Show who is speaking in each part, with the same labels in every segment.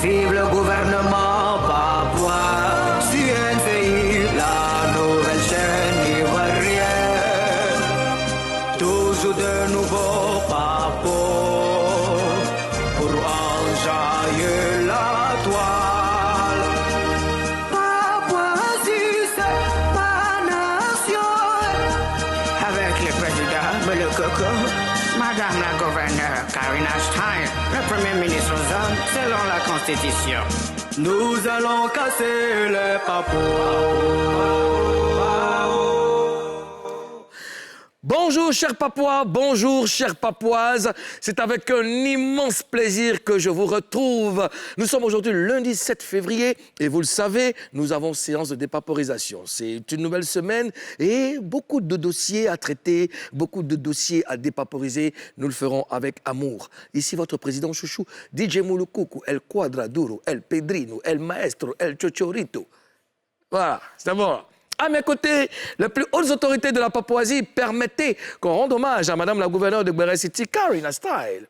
Speaker 1: Vive le gouvernement papouas, CNCI, la nouvelle chaîne ivoirienne. Toujours de nouveaux papos pour enjailler la toile. Papouasie, c'est ma nation. Avec le président, mais le coco, Madame la gouverneure Karina Stein, le premier ministre aux hommes, selon la Constitution. Nous allons casser les papous.
Speaker 2: Bonjour chers Papouas, bonjour chères Papouaises. C'est avec un immense plaisir que je vous retrouve. Nous sommes aujourd'hui lundi 7 février et vous le savez, nous avons séance de dépaporisation. C'est une nouvelle semaine et beaucoup de dossiers à traiter, beaucoup de dossiers à dépaporiser. Nous le ferons avec amour. Ici votre président chouchou, DJ Mulukuku, El Quadraduro, El Pedrino, El Maestro, El Chochorito. Voilà, c'est bon. À mes côtés, les plus hautes autorités de la Papouasie, permettez qu'on rende hommage à Madame la gouverneure de Guéré City, Karina Stein.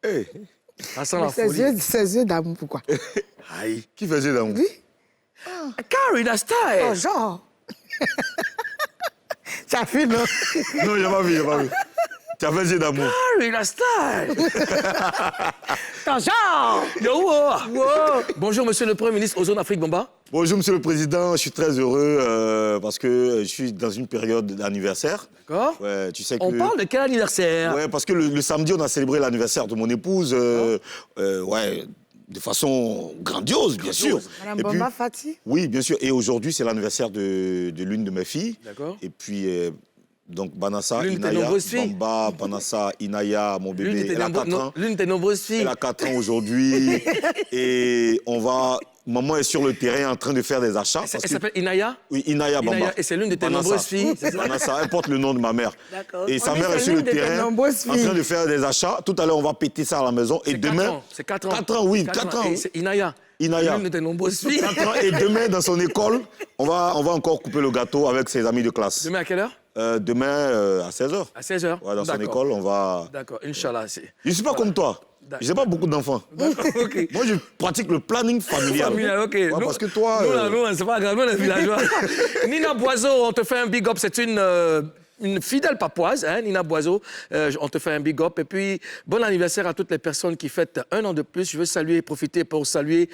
Speaker 3: Hey.
Speaker 2: Ça sent la folie.
Speaker 4: Ses yeux d'amour, pourquoi?
Speaker 2: Aïe.
Speaker 3: Qui faisait d'amour?
Speaker 4: Oui.
Speaker 2: Karina Stein.
Speaker 4: Oh, genre. Ça fait, non?
Speaker 3: Non, il n'a pas vu, il n'a pas vu. Tu as fait des d'amour.
Speaker 2: Karina Stein.
Speaker 4: Ton genre.
Speaker 2: Yo, wow. Bonjour, monsieur le Premier ministre, Ozone Afrique Bomba.
Speaker 3: Bonjour, monsieur le président. Je suis très heureux parce que je suis dans une période d'anniversaire.
Speaker 2: D'accord.
Speaker 3: Ouais, tu sais que...
Speaker 2: On parle de quel anniversaire?
Speaker 3: Ouais, parce que le samedi, on a célébré l'anniversaire de mon épouse. Ouais, de façon grandiose, bien sûr.
Speaker 4: Madame
Speaker 3: Et puis-
Speaker 4: Bomba Fati?
Speaker 3: Oui, bien sûr. Et aujourd'hui, c'est l'anniversaire de l'une de mes filles.
Speaker 2: D'accord.
Speaker 3: Et puis, donc, Banassa,
Speaker 2: L'une de tes
Speaker 3: Inaya,
Speaker 2: nombreuses filles.
Speaker 3: Bamba, Banassa, Inaya, mon bébé. Elle a 4 ans.
Speaker 2: L'une de tes nombreuses filles.
Speaker 3: Elle a 4 ans aujourd'hui. Et on va... Maman est sur le terrain en train de faire des achats.
Speaker 2: Elle
Speaker 3: parce que-
Speaker 2: s'appelle Inaya?
Speaker 3: Oui, Inaya Bamba.
Speaker 2: Inaya, et c'est l'une de tes
Speaker 3: Banassa.
Speaker 2: nombreuses filles, c'est ça?
Speaker 3: Banassa, elle porte le nom de ma mère.
Speaker 2: D'accord.
Speaker 3: Et sa
Speaker 4: On dit
Speaker 3: mère est
Speaker 4: c'est
Speaker 3: sur le
Speaker 4: l'une de tes
Speaker 3: terrain en
Speaker 4: nombreuses filles.
Speaker 3: train de faire des achats. Tout à l'heure, on va péter ça à la maison. Et
Speaker 2: C'est
Speaker 3: demain...
Speaker 2: 4 ans. C'est 4 ans.
Speaker 3: 4 ans, oui,
Speaker 2: 4
Speaker 3: 4 ans.
Speaker 2: Et c'est Inaya.
Speaker 3: Inaya.
Speaker 2: L'une de tes nombreuses filles.
Speaker 3: 4 ans. Et demain, dans son école, on va encore couper le gâteau avec ses amis de classe.
Speaker 2: Demain à quelle heure?
Speaker 3: Demain, à 16h.
Speaker 2: À 16h.
Speaker 3: Ouais, dans son école, on va...
Speaker 2: D'accord, Inch'Allah.
Speaker 3: Je ne suis pas comme toi. Je n'ai pas beaucoup d'enfants.
Speaker 2: OK.
Speaker 3: Moi, je pratique le planning familial.
Speaker 2: Familial, OK.
Speaker 3: Ouais,
Speaker 2: Nous-
Speaker 3: parce que toi...
Speaker 2: Nous, c'est pas grave, nous, les villageois. Nina Boiseau, on te fait un big up. C'est une fidèle papouase, hein, Nina Boiseau. On te fait un big up. Et puis, bon anniversaire à toutes les personnes qui fêtent un an de plus. Je veux saluer, profiter pour saluer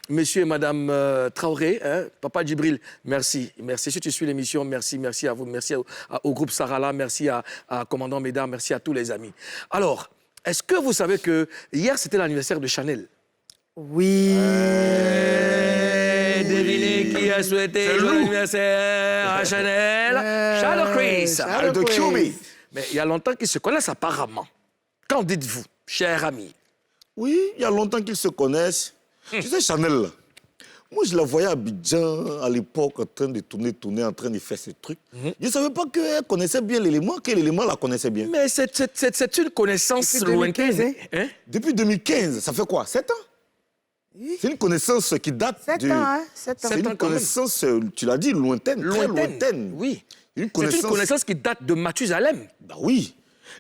Speaker 2: monsieur et madame Traoré, hein, Papa Djibril. Merci. Merci. Si tu suis l'émission, merci. Merci à vous. Merci au groupe Sarala. Merci à Commandant Médard. Merci à tous les amis. Alors, est-ce que vous savez que hier, c'était l'anniversaire de Chanel?
Speaker 4: Oui.
Speaker 2: Devinez qui a souhaité joyeux anniversaire à Chanel? Charles Chris.
Speaker 4: Charles
Speaker 3: de
Speaker 4: Chris.
Speaker 3: Curie.
Speaker 2: Mais il y a longtemps qu'ils se connaissent apparemment. Qu'en dites-vous, cher ami?
Speaker 3: Oui, il y a longtemps qu'ils se connaissent. Tu sais, Chanel, là, moi, je la voyais à Abidjan à l'époque en train de tourner, en train de faire ces trucs. Je ne savais pas qu'elle connaissait bien l'élément, que l'élément la connaissait bien.
Speaker 2: Mais c'est une connaissance
Speaker 4: Depuis 2015,
Speaker 2: lointaine. Hein?
Speaker 3: Depuis 2015, ça fait quoi? 7 ans? C'est une connaissance qui date
Speaker 4: 7
Speaker 3: de...
Speaker 4: ans, hein? 7 ans.
Speaker 3: C'est une connaissance, tu l'as dit, lointaine, très lointaine.
Speaker 2: Oui.
Speaker 3: Une
Speaker 2: C'est
Speaker 3: connaissance...
Speaker 2: une connaissance qui date de Mathusalem.
Speaker 3: Bah oui,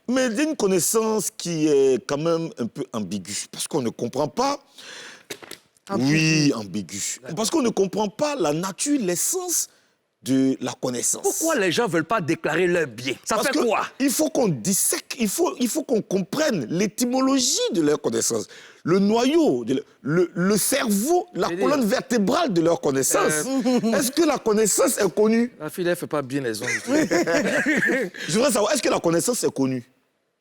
Speaker 3: mais une connaissance qui est quand même un peu ambiguë, parce qu'on ne comprend pas... Oui, ambiguë. Parce qu'on ne comprend pas la nature, l'essence de la connaissance.
Speaker 2: Pourquoi les gens ne veulent pas déclarer leur bien? Ça
Speaker 3: Parce
Speaker 2: fait
Speaker 3: que
Speaker 2: quoi?
Speaker 3: il faut qu'on dissèque, il faut qu'on comprenne l'étymologie de leur connaissance, le noyau, le cerveau, la colonne vertébrale de leur connaissance. Est-ce que la connaissance est connue?
Speaker 2: La fille, elle ne fait pas bien les ongles.
Speaker 3: Je voudrais savoir, est-ce que la connaissance est connue?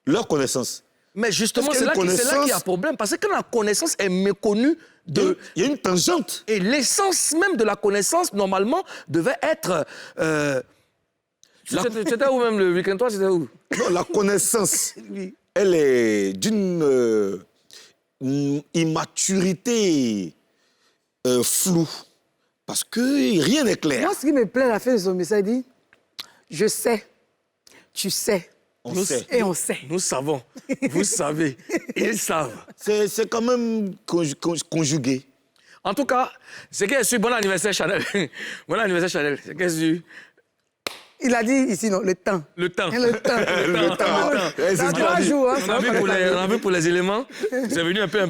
Speaker 3: Leur connaissance.
Speaker 2: Mais justement,
Speaker 3: Est-ce
Speaker 2: c'est
Speaker 3: qu'il y a
Speaker 2: là
Speaker 3: une
Speaker 2: qu'il y a
Speaker 3: connaissance?
Speaker 2: problème. Parce que la connaissance est méconnue de...
Speaker 3: Il y a une tangente.
Speaker 2: Et l'essence même de la connaissance, normalement, devait être... C'était où même le week-end? Toi, c'était où?
Speaker 3: Non, la connaissance,
Speaker 2: Oui.
Speaker 3: elle est d'une immaturité floue. Parce que rien n'est clair.
Speaker 4: Moi, ce qui me plaît à la fin de son message, il dit je sais, tu sais,
Speaker 3: On sait.
Speaker 4: et on sait.
Speaker 2: Nous savons. Vous savez. Ils savent.
Speaker 3: C'est quand même conjugué.
Speaker 2: En tout cas, c'est qu'elle suit. Bon anniversaire, Chanel. Bon anniversaire, Chanel. C'est qu'elle suit.
Speaker 4: Il a dit ici, non, le temps.
Speaker 2: Le temps.
Speaker 4: Le temps.
Speaker 3: Le temps. Eh, c'est
Speaker 4: Dans
Speaker 3: ce qu'il a
Speaker 4: 3
Speaker 3: dit.
Speaker 4: jours, hein,
Speaker 2: On a vu pour les éléments. C'est venu un peu.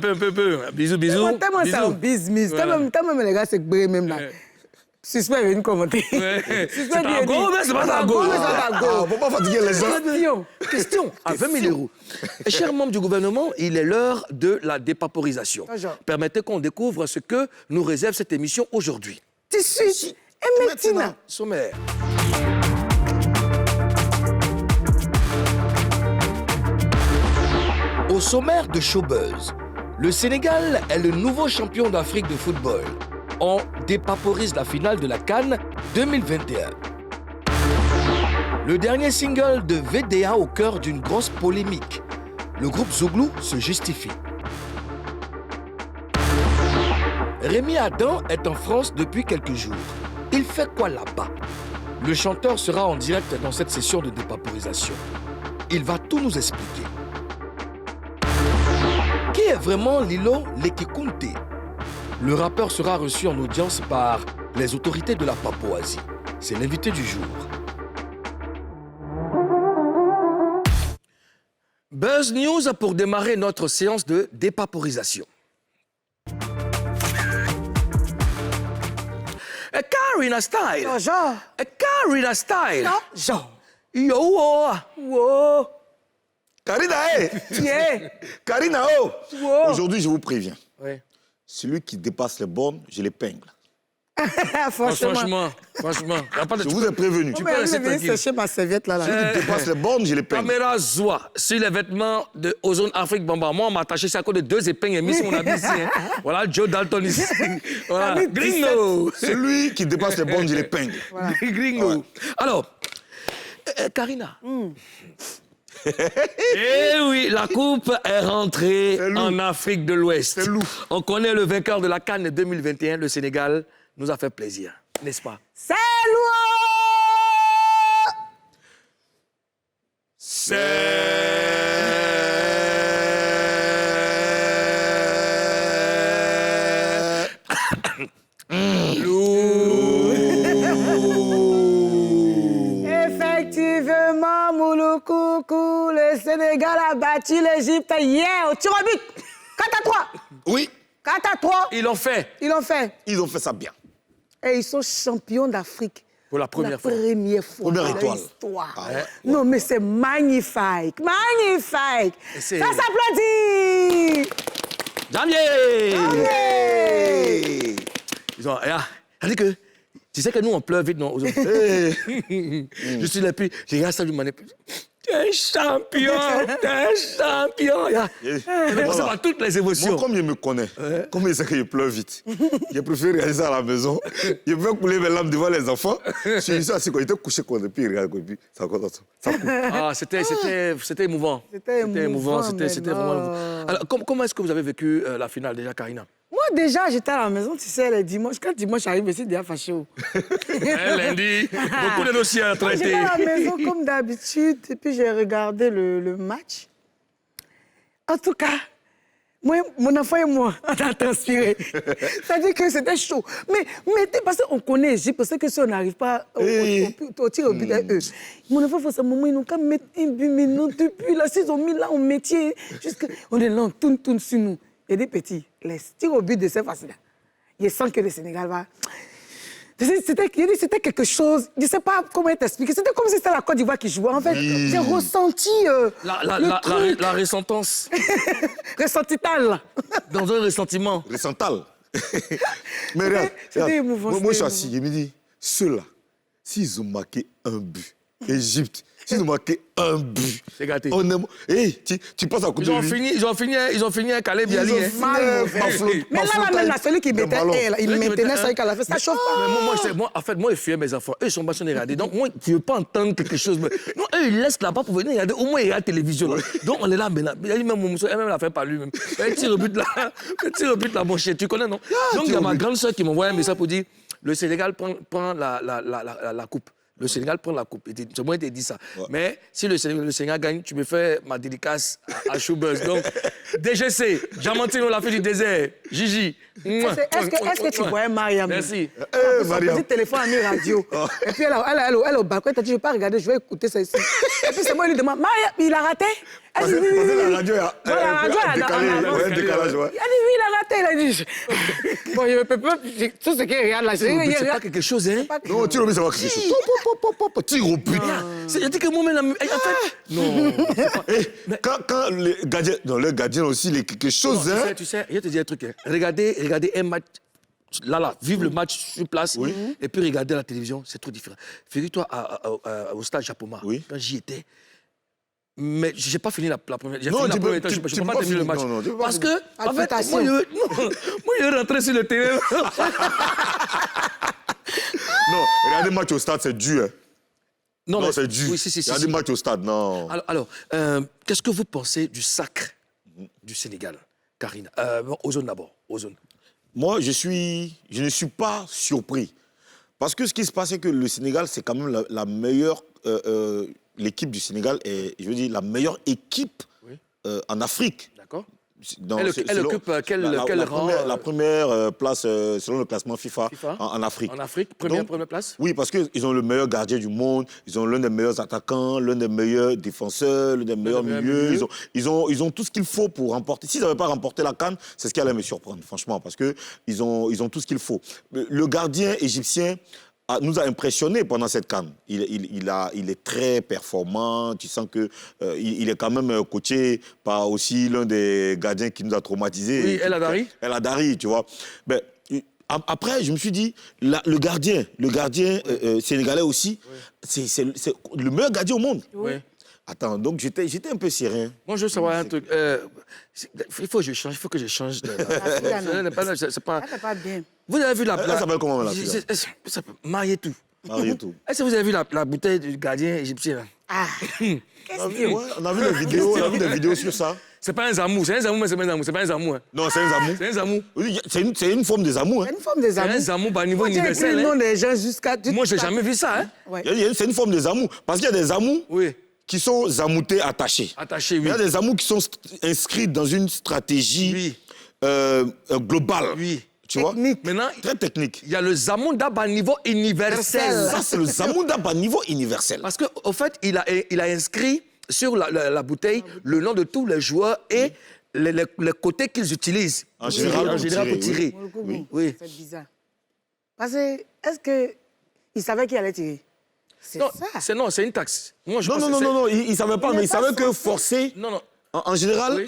Speaker 2: Bisous.
Speaker 4: Tellement c'est un business. Tellement les gars, c'est que même là. Suspect est venu commenter.
Speaker 2: C'est un go, mais c'est pas un go.
Speaker 3: Ah, faut pas fatiguer les gens.
Speaker 2: Question à 20 000 euros. Et chers membres du gouvernement, il est l'heure de la dépaporisation. Permettez qu'on découvre ce que nous réserve cette émission aujourd'hui.
Speaker 4: Tissu et médecine.
Speaker 2: Sommaire. Au sommaire de Showbuzz, le Sénégal est le nouveau champion d'Afrique de football. On dépaporise la finale de la CAN 2021. Le dernier single de VDA au cœur d'une grosse polémique. Le groupe Zouglou se justifie. Rémi Adam est en France depuis quelques jours. Il fait quoi là-bas? Le chanteur sera en direct dans cette session de dépaporisation. Il va tout nous expliquer. Qui est vraiment Lilo Lekikunte? Le rappeur sera reçu en audience par les autorités de la Papouasie. C'est l'invité du jour. Buzz News pour démarrer notre séance de dépaporisation. Karina Style.
Speaker 4: Non, genre.
Speaker 2: Karina Style.
Speaker 4: Non, genre.
Speaker 2: Yo, oh.
Speaker 4: Wow.
Speaker 3: Karina, hey!
Speaker 4: Yeah.
Speaker 3: Karina, oh!
Speaker 4: Wow.
Speaker 3: Aujourd'hui, je vous préviens.
Speaker 2: Oui.
Speaker 3: Celui qui dépasse les bornes, je l'épingle.
Speaker 4: Franchement.
Speaker 2: Y a pas de-
Speaker 3: Je vous ai prévenu.
Speaker 2: Tu
Speaker 4: Mais
Speaker 2: peux
Speaker 4: elle
Speaker 2: rester
Speaker 4: est venue
Speaker 2: tranquille.
Speaker 4: sécher ma serviette là.
Speaker 3: Celui qui dépasse les bornes, je l'épingle.
Speaker 2: Caméra Zoa sur les vêtements de Ozone Afrique Bamba. Moi, on m'a attaché ça à cause de 2 épingles et mis sur mon habit ici. Hein. Voilà, Joe Dalton ici. Voilà,
Speaker 4: Ami
Speaker 2: Gringo.
Speaker 3: Celui qui dépasse les bornes, je l'épingle.
Speaker 2: Gringo. Alors, Karina. Eh oui, la coupe est rentrée en Afrique de l'Ouest.
Speaker 3: C'est loup.
Speaker 2: On connaît le vainqueur de la CAN 2021, le Sénégal. Nous a fait plaisir, n'est-ce pas?
Speaker 4: C'est lourd. Effectivement, Mouloukoukou, le Sénégal a battu l'Égypte hier au tir au but. 4-3.
Speaker 3: Oui,
Speaker 4: 4-3.
Speaker 2: Ils l'ont fait
Speaker 4: Ils l'ont fait.
Speaker 3: ils ont fait ça bien.
Speaker 4: Et ils sont champions d'Afrique.
Speaker 2: pour la première fois.
Speaker 4: Première fois
Speaker 3: Première
Speaker 4: dans
Speaker 3: étoile.
Speaker 4: l'histoire.
Speaker 3: Ah ouais.
Speaker 4: Non, mais c'est magnifique. Magnifique.
Speaker 2: Et c'est-
Speaker 4: Ça s'applaudit.
Speaker 2: Janvier!
Speaker 3: Hey!
Speaker 2: Ils ont, c'est-à-dire que, tu sais que nous, on pleure vite, non? Je suis là, puis j'ai regardé ça du manip. T'es un champion! T'es un champion! Ça va toutes les émotions.
Speaker 3: Moi, comme il me connaît, comme il sait que je pleure vite, j'ai préféré réaliser à la maison. Je peux couler mes larmes devant les enfants. Je suis ici assis, quand il était couché, quoi, et puis il regarde, et puis ça coule.
Speaker 2: Ah, c'était émouvant.
Speaker 4: C'était émouvant, mais
Speaker 2: C'était
Speaker 4: non.
Speaker 2: vraiment émouvant. Alors, comment est-ce que vous avez vécu la finale déjà, Karina?
Speaker 4: Moi, déjà, j'étais à la maison, tu sais, les dimanches. Quand dimanche arrive, je suis déjà fâché.
Speaker 2: Lundi, beaucoup de dossiers à
Speaker 4: J'étais
Speaker 2: traiter.
Speaker 4: à la maison comme d'habitude, et puis j'ai regardé le match. En tout cas, moi, mon enfant et moi, on a transpiré. C'est-à-dire que c'était chaud. Mais parce qu'on connaît l'Égypte, parce que si on n'arrive pas au tir au but, eux. Mon enfant, il faut moment, ils n'ont qu'à mettre un but, mais non, depuis là, s'ils ont mis là au métier, on est là, on tourne sur nous. Il y a des petits, les tirs au but de cette façon-là. Je sens que le Sénégal va... C'était quelque chose, je ne sais pas comment t'expliquer. C'était comme si c'était la Côte d'Ivoire qui jouait. En fait, j'ai ressenti
Speaker 2: La ressentence.
Speaker 4: ressentital.
Speaker 2: Dans un ressentiment.
Speaker 3: Ressental. Mais regarde,
Speaker 4: C'était émouvant,
Speaker 3: moi, je suis
Speaker 4: c'était
Speaker 3: assis, je me dis, ceux-là, s'ils ont marqué un but, Égypte, s'ils ont marqué un but,
Speaker 2: C'est gâté.
Speaker 3: on aime... Hey, tu passes à côté
Speaker 2: Ils ont
Speaker 3: de lui.
Speaker 2: fini un Calais
Speaker 3: Ils ont
Speaker 2: Bialy.
Speaker 3: fini
Speaker 2: Hein.
Speaker 4: Mais là, celui qui mettait, il maintenait ça, ça
Speaker 2: Mais
Speaker 4: chauffe pas.
Speaker 2: Moi, je fuyais mes enfants. Eux, ils sont passionnés de regarder. Donc, moi, tu ne veux pas entendre quelque chose. Non, eux, ils laissent là-bas pour venir regarder. Au moins, il y a la télévision. Là. Donc, on est là, maintenant. Il a dit même mon monsieur, elle même l'a fait par lui-même. Un tir au but là, mon chien. Tu connais, non? Donc, il y a ma grande soeur qui m'envoie un message pour dire le Sénégal prend la coupe. Le Sénégal prend la coupe. C'est moi qui t'ai dit ça. Ouais. Mais si le Sénégal gagne, tu me fais ma dédicace à Showbuzz. Donc, DGC, Diamantino, la fille du désert, Gigi.
Speaker 4: Est-ce que tu voyais Mariam?
Speaker 2: Merci.
Speaker 3: Mariam.
Speaker 4: Son petit téléphone a mis radio. Et puis elle est au balcon, elle t'a dit, je ne vais pas regarder, je vais écouter ça ici. Et puis c'est moi, il lui demande, Mariam, il a raté? Elle dit, oui, oui, oui.
Speaker 3: La radio a un décalage, ouais.
Speaker 4: Elle dit, oui, il a raté. Il a dit, bon, je ne peux pas, tout ce qui regarde là,
Speaker 2: C'est pas quelque chose, hein?
Speaker 3: Non, tu le mets, ça va quelque chose. Tigre au but.
Speaker 2: C'est-à-dire que moi-même, en fait... Non.
Speaker 3: Quand les gardiens aussi, les quelque chose, hein.
Speaker 2: Tu sais, je vais te dire un truc. Hein. Regardez un match, là, vivre le match sur place, et puis regarder la télévision, c'est trop différent. Figure-toi au stade Japoma, quand j'y étais, mais je n'ai pas fini la première. J'ai fini la première étape, je ne peux pas terminer le match. Parce que, en fait, moi, je rentrais sur le terrain.
Speaker 3: Non, regarder le match au stade, c'est dur. Hein. Non, c'est dur.
Speaker 2: Oui, si.
Speaker 3: Regarder le match au stade, non.
Speaker 2: Alors qu'est-ce que vous pensez du sacre du Sénégal, Karine? Ozone d'abord, Ozone.
Speaker 3: Moi, je ne suis pas surpris. Parce que ce qui se passe, c'est que le Sénégal, c'est quand même la meilleure... l'équipe du Sénégal est, je veux dire, la meilleure équipe en Afrique.
Speaker 2: D'accord. Elle occupe quel rang?
Speaker 3: La première place selon le classement FIFA? En Afrique.
Speaker 2: En Afrique, première place?
Speaker 3: Oui, parce qu'ils ont le meilleur gardien du monde, ils ont l'un des meilleurs attaquants, l'un des meilleurs défenseurs, l'un des meilleurs milieux. Ils ont tout ce qu'il faut pour remporter. S'ils n'avaient pas remporté la CAN, c'est ce qui allait me surprendre, franchement, parce qu'ils ont tout ce qu'il faut. Le gardien égyptien nous a impressionnés pendant cette CAN. Il est très performant. Tu sens que il est quand même coaché par aussi l'un des gardiens qui nous a traumatisés.
Speaker 2: Oui, El Hadari.
Speaker 3: El Hadari, tu vois. Ben, après, je me suis dit, le gardien sénégalais aussi, c'est le meilleur gardien au monde.
Speaker 2: Oui.
Speaker 3: Attends, donc j'étais un peu serein.
Speaker 2: Moi, je veux savoir un truc. Il faut que je change. C'est pas...
Speaker 4: Ça, c'est pas bien.
Speaker 2: Vous avez vu la...
Speaker 3: Elle s'appelle comment, la fille,
Speaker 2: Marietou.
Speaker 3: Marietou.
Speaker 2: Est-ce que vous avez vu la bouteille du gardien égyptien, là?
Speaker 4: Ah,
Speaker 3: On a vu des vidéos sur ça.
Speaker 2: C'est pas un zamou, c'est un zamou, mais c'est pas un zamou. C'est pas un zamou. Hein.
Speaker 3: Non, c'est un zamou.
Speaker 2: C'est un zamou.
Speaker 3: Oui, c'est une forme de zamou. Hein.
Speaker 4: c'est une forme des
Speaker 2: C'est un
Speaker 4: amours.
Speaker 2: zamou par niveau
Speaker 4: Moi, j'ai écrit
Speaker 2: universel.
Speaker 4: le nom
Speaker 2: Hein.
Speaker 4: des gens jusqu'à...
Speaker 2: Moi, j'ai jamais vu ça. Hein.
Speaker 4: Ouais.
Speaker 3: C'est une forme de zamou. Parce qu'il y a des zamous qui sont zamoutés attachés.
Speaker 2: Attachés, oui.
Speaker 3: Il y a des zamous qui sont inscrits dans une stratégie globale.
Speaker 2: Oui.
Speaker 3: Tu vois?
Speaker 2: Maintenant,
Speaker 3: Très technique.
Speaker 2: il y a le zamou d'ab à niveau universel.
Speaker 3: Ça, c'est le zamou d'ab à niveau universel.
Speaker 2: Parce qu'au fait, il a inscrit sur la bouteille le nom de tous les joueurs et les côtés qu'ils utilisent.
Speaker 3: En général,
Speaker 2: pour tirer. Oui.
Speaker 4: C'est bizarre. Parce que, est-ce qu'il savait qu'il allait tirer? C'est ça.
Speaker 2: Non, c'est une taxe. Moi, je pense
Speaker 3: Non, il ne savait pas, mais il savait que forcer...
Speaker 2: Non.
Speaker 3: En général,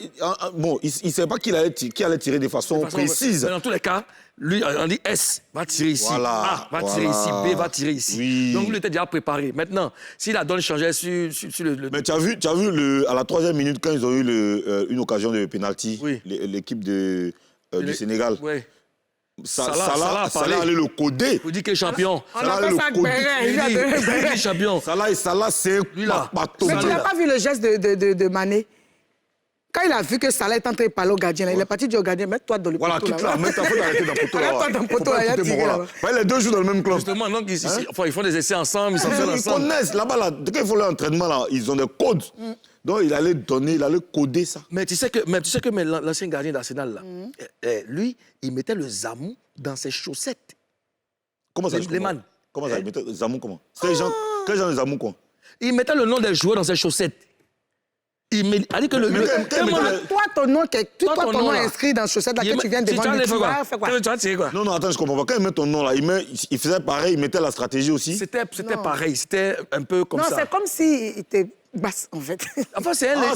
Speaker 3: bon, il ne savait pas qu'il allait tirer de façon précise.
Speaker 2: Mais dans tous les cas, lui, on dit S, va tirer ici.
Speaker 3: Voilà,
Speaker 2: A, va tirer ici. B, va tirer ici.
Speaker 3: Oui.
Speaker 2: Donc, lui était déjà préparé. Maintenant, si la donne changeait sur le...
Speaker 3: Mais tu as vu à la 3e minute, quand ils ont eu une occasion de pénalty, l'équipe du Sénégal,
Speaker 2: Oui.
Speaker 3: Salah allait le coder.
Speaker 2: Vous dites qu'il est champion.
Speaker 4: On appelle ça Béret.
Speaker 2: Il est champion.
Speaker 3: Salah, c'est un bateau.
Speaker 4: Mais tu n'as pas vu le geste de Mané? Quand il a vu que Salah est en train de parler au gardien, là, il est parti dire au gardien, mets-toi dans le poteau.
Speaker 3: Voilà, tu te la mets, t'as fait d'arrêter dans le poteau.
Speaker 4: Mets-toi dans le poteau, il y a tiré là-bas.
Speaker 3: Les deux jouent dans le même club.
Speaker 2: Justement, donc, ils font des essais ensemble, ils s'entraînent
Speaker 3: Ils
Speaker 2: ensemble.
Speaker 3: connaissent, là-bas, quand ils font leur entraînement, là, ils ont des codes. Donc, il allait coder ça.
Speaker 2: Mais tu sais que l'ancien gardien d'Arsenal, là, lui, il mettait le zamou dans ses chaussettes.
Speaker 3: Comment ça? Comment ça? Il mettait zamou comment? Quel genre de zamou quoi?
Speaker 2: Il mettait le nom des joueurs dans ses chaussettes. Toi,
Speaker 4: ton nom est inscrit dans la chaussette là, que tu viens devant lui, tu vas faire quoi?
Speaker 2: Tu vas tirer quoi?
Speaker 3: Non, attends, je comprends pas. Quand il met ton nom là, il faisait pareil, il mettait la stratégie aussi.
Speaker 2: C'était pareil, c'était un peu comme ça.
Speaker 4: Non, c'est comme s'il était basse, en fait.
Speaker 2: Enfin, c'est un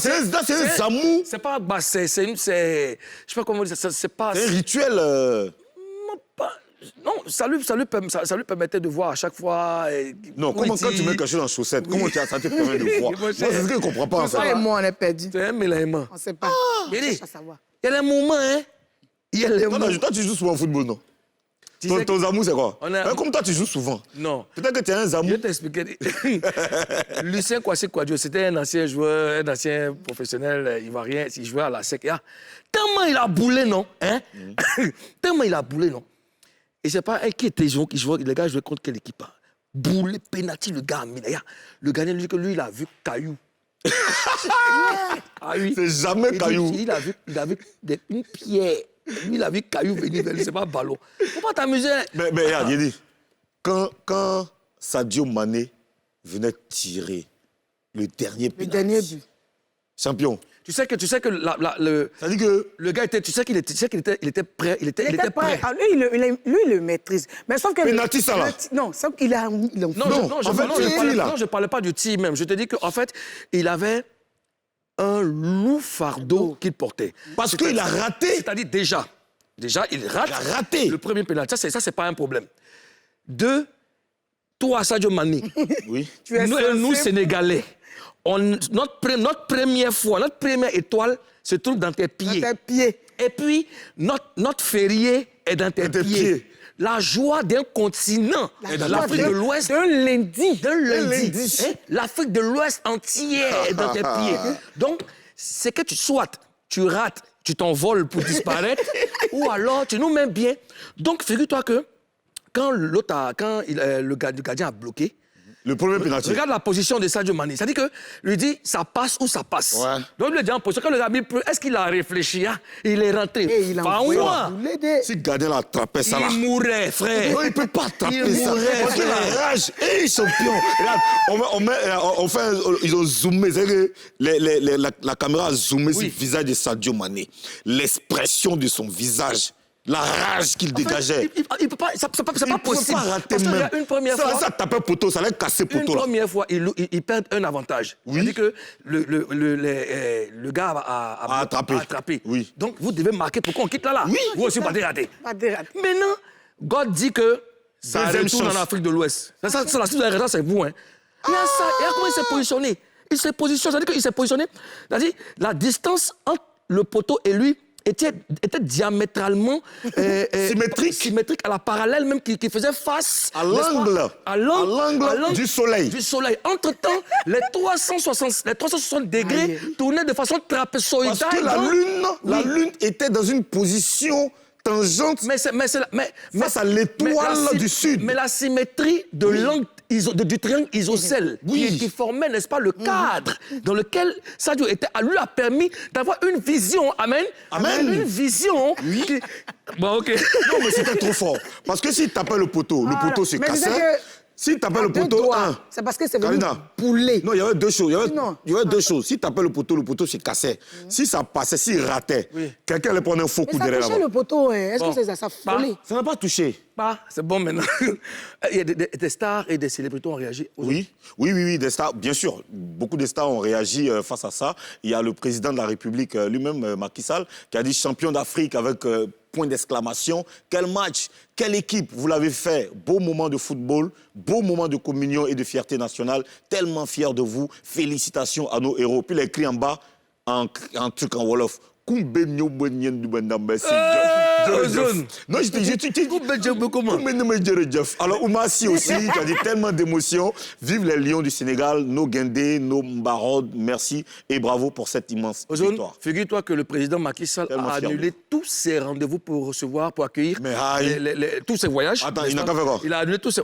Speaker 3: zamou.
Speaker 2: C'est pas basse, je sais pas comment dire, c'est pas...
Speaker 3: C'est un rituel.
Speaker 2: Non, ça lui permettait de voir à chaque fois...
Speaker 3: Non, quand tu mets quelque chose dans la chaussette, comment ça te permet de voir? Moi, c'est ce que je ne comprends pas.
Speaker 4: Toi et moi, on est perdus.
Speaker 2: C'est un mélange.
Speaker 4: On ne sait pas.
Speaker 2: Il y a des moments, hein.
Speaker 3: Toi, tu joues souvent au football, non? Ton zamou, c'est quoi? Comme toi, tu joues souvent.
Speaker 2: Non.
Speaker 3: Peut-être que tu es un zamou.
Speaker 2: Je vais t'expliquer. Lucien Kwasi-Kwadjo, c'était un ancien joueur, un ancien professionnel ivoirien. Il jouait à la SEC. Tellement il a boulé, non? Hein? Tellement il a boulé, non? Et c'est pas qui était qui jouait. Les gars jouaient contre quelle équipe? Boulé, pénalty, le gars. Le gardien lui dit que lui, il a vu Caillou. Ah oui.
Speaker 3: C'est jamais
Speaker 2: Il dit,
Speaker 3: caillou.
Speaker 2: il a vu une pierre. Lui, il a vu caillou venir vers lui, c'est pas ballon. Faut pas t'amuser.
Speaker 3: Mais regarde, il dit, quand Sadio Mané venait tirer le dernier
Speaker 4: Le
Speaker 3: penalty,
Speaker 4: dernier but.
Speaker 3: champion,
Speaker 2: Tu sais que
Speaker 3: ça dit que
Speaker 2: le gars était, tu sais qu'il était prêt. Il était prêt.
Speaker 4: Ah, lui, il le maîtrise. Mais sauf que...
Speaker 3: Penalty, ça, là.
Speaker 4: Non, sauf qu'il a... Il a
Speaker 2: Je parlais pas du tir même. Je te dis qu'en fait, il avait un lourd fardeau qu'il portait.
Speaker 3: Parce qu'il a raté.
Speaker 2: C'est-à-dire déjà, il rate.
Speaker 3: Il a raté.
Speaker 2: Le premier pénalty. Ça, c'est pas un problème. Deux, toi, Sadio Mané,
Speaker 3: Oui.
Speaker 4: Tu es
Speaker 2: nous,
Speaker 4: censé-
Speaker 2: Sénégalais, notre première fois, notre première étoile se trouve dans tes pieds.
Speaker 4: Dans tes pieds.
Speaker 2: Et puis, notre férié est dans tes pieds. La joie d'un continent, l'Afrique de l'Ouest.
Speaker 4: D'un lundi.
Speaker 2: D'un lundi.
Speaker 3: lundi.
Speaker 2: Hein? L'Afrique de l'Ouest entière est dans tes pieds. Donc, c'est que tu rates, tu t'envoles pour disparaître, ou alors tu nous mets bien. Donc, figure-toi que quand le gardien a bloqué,
Speaker 3: Le premier penalty.
Speaker 2: regarde la position de Sadio Mané. Ça dit que lui dit ça passe ou ça passe.
Speaker 3: Ouais.
Speaker 2: Donc il lui dit en position. Quand le gardien est-ce qu'il a réfléchi hein? Il est rentré.
Speaker 4: Et il a
Speaker 2: Pas
Speaker 4: envoyé
Speaker 2: moi.
Speaker 3: Si le gardien l'attrapait, ça là.
Speaker 2: Il mourrait, frère.
Speaker 3: Non, il ne peut pas attraper
Speaker 2: Il
Speaker 3: ça.
Speaker 2: mourrait,
Speaker 3: Parce que
Speaker 2: frère.
Speaker 3: la rage, champion. Regarde, ils ont zoomé. C'est-à-dire que la caméra a zoomé sur le visage de Sadio Mané. L'expression de son visage. La rage qu'il dégageait.
Speaker 2: Il peut pas, c'est pas possible.
Speaker 3: Il ne pas rater
Speaker 2: Parce qu'il y
Speaker 3: même.
Speaker 2: a une première fois.
Speaker 3: Ça tapait poteau, ça allait casser
Speaker 2: Une
Speaker 3: poteau. Là.
Speaker 2: première fois, ils perdent un avantage.
Speaker 3: Oui.
Speaker 2: C'est-à-dire que le gars a attrapé.
Speaker 3: Oui.
Speaker 2: Donc, vous devez marquer pour qu'on quitte là.
Speaker 3: Oui.
Speaker 2: Vous aussi, pas rater.
Speaker 4: Pas de rater.
Speaker 2: Maintenant, God dit que ça
Speaker 3: Deuxième
Speaker 2: retourne
Speaker 3: chance.
Speaker 2: en Afrique de l'Ouest. Ça, la suite de la raison, c'est vous. Hein. Il y a ça. Et comment il s'est positionné? Il s'est positionné, c'est-à-dire qu'il s'est positionné. C'est-à-dire la distance entre le poteau et lui était diamétralement symétrique à la parallèle même qui faisait face
Speaker 3: À
Speaker 2: n'est-ce pas,
Speaker 3: l'angle.
Speaker 2: à l'angle
Speaker 3: Du soleil.
Speaker 2: du soleil. Entre-temps, les 360 degrés
Speaker 4: Aïe.
Speaker 2: tournaient de façon trapézoïdale.
Speaker 3: Parce que la lune était dans une position tangente face à l'étoile du sud.
Speaker 2: Mais la symétrie de l'angle du triangle isocèle
Speaker 3: Oui.
Speaker 2: qui formait, n'est-ce pas, le cadre dans lequel Sadio était, lui a permis d'avoir une vision. Amen.
Speaker 3: Amen.
Speaker 2: Une vision.
Speaker 3: Oui.
Speaker 2: Bon, OK.
Speaker 3: Non, mais c'était trop fort. Parce que s'il tapait le poteau, le poteau se
Speaker 4: Mais tu sais
Speaker 3: cassait.
Speaker 4: que-
Speaker 3: S'il tapait le
Speaker 4: Deux
Speaker 3: poteau,
Speaker 4: doigts. C'est parce que c'est venu
Speaker 3: Karina.
Speaker 4: pouler.
Speaker 3: Non, il y avait deux choses.
Speaker 4: Non.
Speaker 3: Il y avait deux choses. S'il tapait le poteau se cassait. Si ça passait, s'il ratait, quelqu'un allait prendre un faux coup
Speaker 4: Mais ça
Speaker 3: derrière
Speaker 4: touchait
Speaker 3: là-bas.
Speaker 4: le poteau. Hein. Est-ce
Speaker 2: Bon.
Speaker 4: que c'est ça frôlé?
Speaker 3: Ça n'a pas touché.
Speaker 2: C'est bon maintenant. Il y a des stars et des célébrités ont réagi.
Speaker 3: Oui, des stars, bien sûr. Beaucoup de stars ont réagi face à ça. Il y a le président de la République lui-même, Macky Sall, qui a dit champion d'Afrique avec point d'exclamation. Quel match, quelle équipe, vous l'avez fait. Beau moment de football, beau moment de communion et de fierté nationale. Tellement fier de vous. Félicitations à nos héros. Puis il a écrit en bas, en truc en Wolof. Kumbe nyo benyen du bendambesi.
Speaker 2: Ozone.
Speaker 3: Non, je te dis,
Speaker 2: comment?
Speaker 3: alors, Oumassi aussi, qui a dit tellement d'émotions. Vive les Lions du Sénégal, nos Guindé, nos Mbarod, merci et bravo pour cette immense
Speaker 2: Ozone,
Speaker 3: victoire.
Speaker 2: figure-toi que le président Macky Sall
Speaker 3: Tellement
Speaker 2: a
Speaker 3: fier de
Speaker 2: annulé tous ses rendez-vous pour recevoir, pour accueillir
Speaker 3: Mais aïe.
Speaker 2: tous ses voyages.
Speaker 3: Attends,
Speaker 2: n'est-ce
Speaker 3: il n'a
Speaker 2: pas?
Speaker 3: qu'à faire quoi?
Speaker 2: Il a annulé tous ses...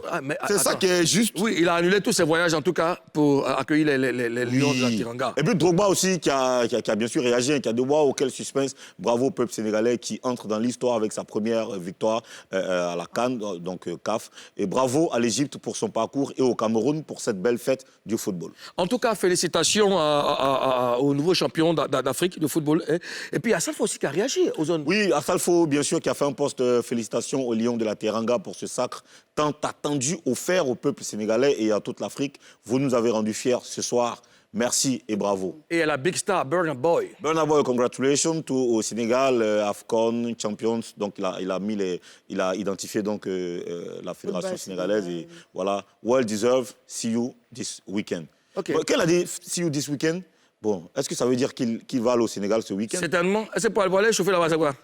Speaker 3: C'est ça qui est juste.
Speaker 2: Oui, il a annulé tous ses voyages, en tout cas, pour accueillir les Lions de la Tiranga.
Speaker 3: Et puis Drogba aussi, qui a bien sûr réagi, qui a dit waouh, quel suspense. Bravo au peuple sénégalais qui entre dans l'histoire avec sa première victoire à la CAN, donc CAF. Et bravo à l'Égypte pour son parcours et au Cameroun pour cette belle fête du football.
Speaker 2: En tout cas, félicitations au nouveau champion d'Afrique de football. Et puis, il y a Salfo aussi qui a réagi aux zones.
Speaker 3: Oui, Assalfo, bien sûr, qui a fait un post félicitations aux Lions de la Teranga pour ce sacre tant attendu, offert au peuple sénégalais et à toute l'Afrique. Vous nous avez rendus fiers ce soir. Merci et bravo.
Speaker 2: Et la big star, Burna Boy.
Speaker 3: Burna Boy, congratulations au Sénégal, AFCON, Champions. Donc il a identifié donc la fédération sénégalaise et voilà. Well deserved. See you this weekend.
Speaker 2: Okay.
Speaker 3: Bon, qu'elle a dit see you this weekend? Bon, est-ce que ça veut dire qu'il va aller au Sénégal ce week-end?
Speaker 2: Certainement. Est-ce que pour aller chauffer là-bas, c'est quoi?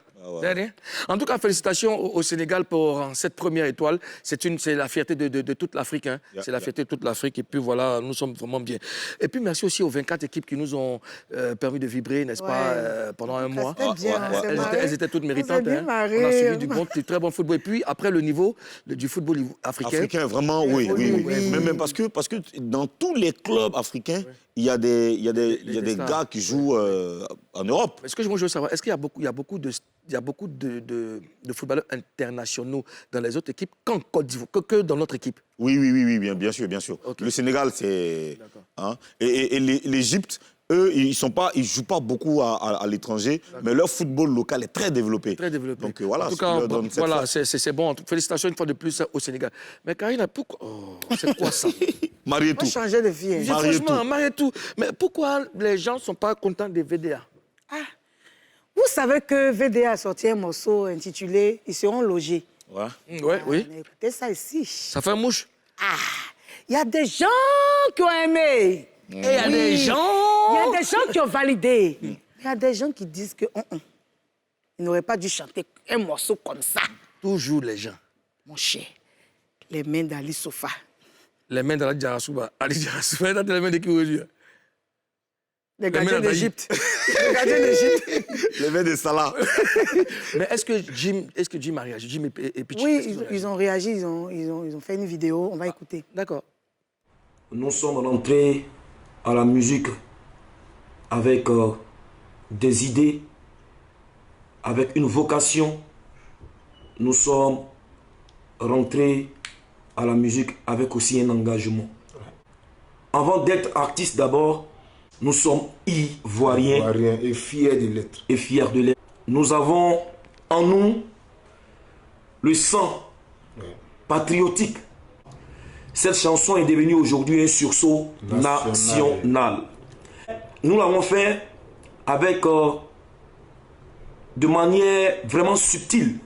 Speaker 2: C'est rien. En tout cas, félicitations au Sénégal pour cette première étoile. C'est la fierté de toute l'Afrique. Hein. C'est la fierté de toute l'Afrique. Et puis voilà, nous sommes vraiment bien. Et puis merci aussi aux 24 équipes qui nous ont permis de vibrer, n'est-ce pas, pendant un mois. Elles étaient toutes méritantes. Hein. On a suivi du très bon football. Et puis après, le niveau du football africain.
Speaker 3: Africain, vraiment, oui. Même parce que dans tous les clubs africains, il y a des gars qui jouent en Europe.
Speaker 2: Est-ce que moi je veux savoir, est-ce qu'il y a beaucoup de footballeurs internationaux dans les autres équipes qu'en Côte d'Ivoire, que dans notre équipe?
Speaker 3: Oui, bien sûr. Okay. Le Sénégal, c'est... Hein, et l'Égypte, eux, ils jouent pas beaucoup à l'étranger, mais leur football local est très développé.
Speaker 2: Très développé.
Speaker 3: Donc voilà,
Speaker 2: en tout cas, voilà, c'est bon. Félicitations une fois de plus au Sénégal. Mais Karina, pourquoi... Oh, c'est quoi ça?
Speaker 3: Marietou.
Speaker 4: Faut changer de fille.
Speaker 2: Franchement, Marietou. Mais pourquoi les gens ne sont pas contents des VDA?
Speaker 4: Vous savez que VDA a sorti un morceau intitulé « Ils seront logés ».
Speaker 2: Oui.
Speaker 4: Écoutez ça ici.
Speaker 2: Ça fait mouche.
Speaker 4: Il y a des gens qui ont aimé.
Speaker 2: Et il y a des gens...
Speaker 4: Il y a des gens qui ont validé. Il y a des gens qui disent que ils n'auraient pas dû chanter un morceau comme ça.
Speaker 2: Toujours les gens.
Speaker 4: Mon cher, les mains d'Ali Sofa.
Speaker 2: Les mains d'Ali Diarasouba. Ali Diarasouba, les mains de qui aujourd'hui?
Speaker 4: Les gardiens d'Égypte. Les gardiens d'Égypte.
Speaker 3: Les mains de Salah.
Speaker 2: Mais est-ce que Jim a réagi? Jim et Pichi?
Speaker 4: Oui, ils ont réagi, ils ont fait une vidéo. On va écouter.
Speaker 2: D'accord.
Speaker 5: Nous sommes rentrés à la musique avec des idées, avec une vocation. Nous sommes rentrés à la musique avec aussi un engagement. Avant d'être artistes d'abord, nous sommes Ivoiriens
Speaker 6: et fiers de l'être.
Speaker 5: Nous avons en nous le sang patriotique. Cette chanson est devenue aujourd'hui un sursaut national. Nous l'avons fait avec de manière vraiment subtile,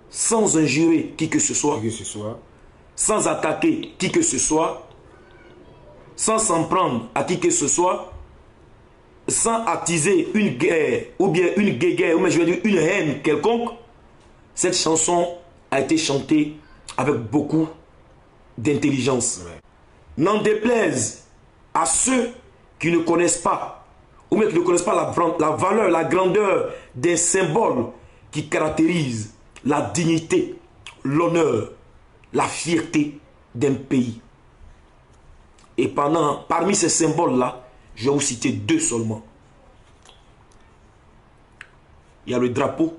Speaker 5: sans injurer qui que ce soit, sans attaquer qui que ce soit, sans s'en prendre à qui que ce soit, sans attiser une guerre ou bien une guéguerre, ou bien je veux dire une haine quelconque. Cette chanson a été chantée avec beaucoup d'intelligence. N'en déplaise à ceux qui ne connaissent pas, ou bien qui ne connaissent pas la valeur, la grandeur des symboles qui caractérisent la dignité, l'honneur, la fierté d'un pays. Et parmi ces symboles-là, je vais vous citer deux seulement. Il y a le drapeau.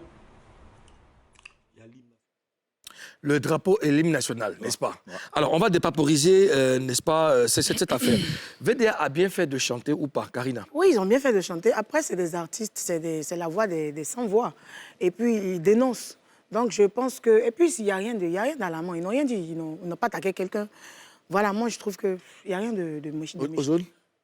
Speaker 2: Le drapeau et l'hymne national, n'est-ce pas? Alors, on va dépaporiser, n'est-ce pas, cette affaire. VDA a bien fait de chanter ou pas, Karina?
Speaker 4: Oui, ils ont bien fait de chanter. Après, c'est des artistes, c'est la voix des sans-voix. Et puis, ils dénoncent. Donc, je pense que... Et puis, il n'y a rien d'alarmant. Ils n'ont rien dit. Ils n'ont pas attaqué quelqu'un. Voilà, moi, je trouve qu'il n'y a rien de méchant.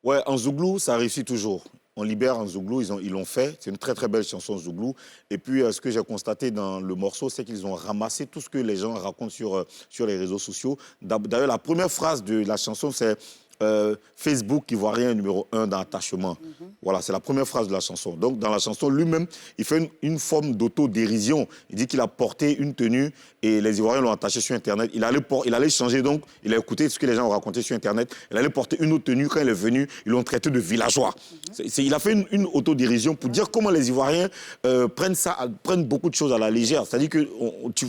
Speaker 3: Ouais, en Zouglou, ça réussit toujours. On libère en Zouglou, ils l'ont fait. C'est une très, très belle chanson Zouglou. Et puis, ce que j'ai constaté dans le morceau, c'est qu'ils ont ramassé tout ce que les gens racontent sur les réseaux sociaux. D'ailleurs, la première phrase de la chanson, c'est Facebook ivoirien numéro 1 dans l'attachement. Voilà, c'est la première phrase de la chanson. Donc, dans la chanson, lui-même, il fait une forme d'autodérision. Il dit qu'il a porté une tenue et les Ivoiriens l'ont attaché sur Internet. Il allait changer, donc, il a écouté ce que les gens ont raconté sur Internet. Il allait porter une autre tenue. Quand il est venu, ils l'ont traité de villageois. Il a fait une autodérision pour dire comment les Ivoiriens prennent beaucoup de choses à la légère. C'est-à-dire que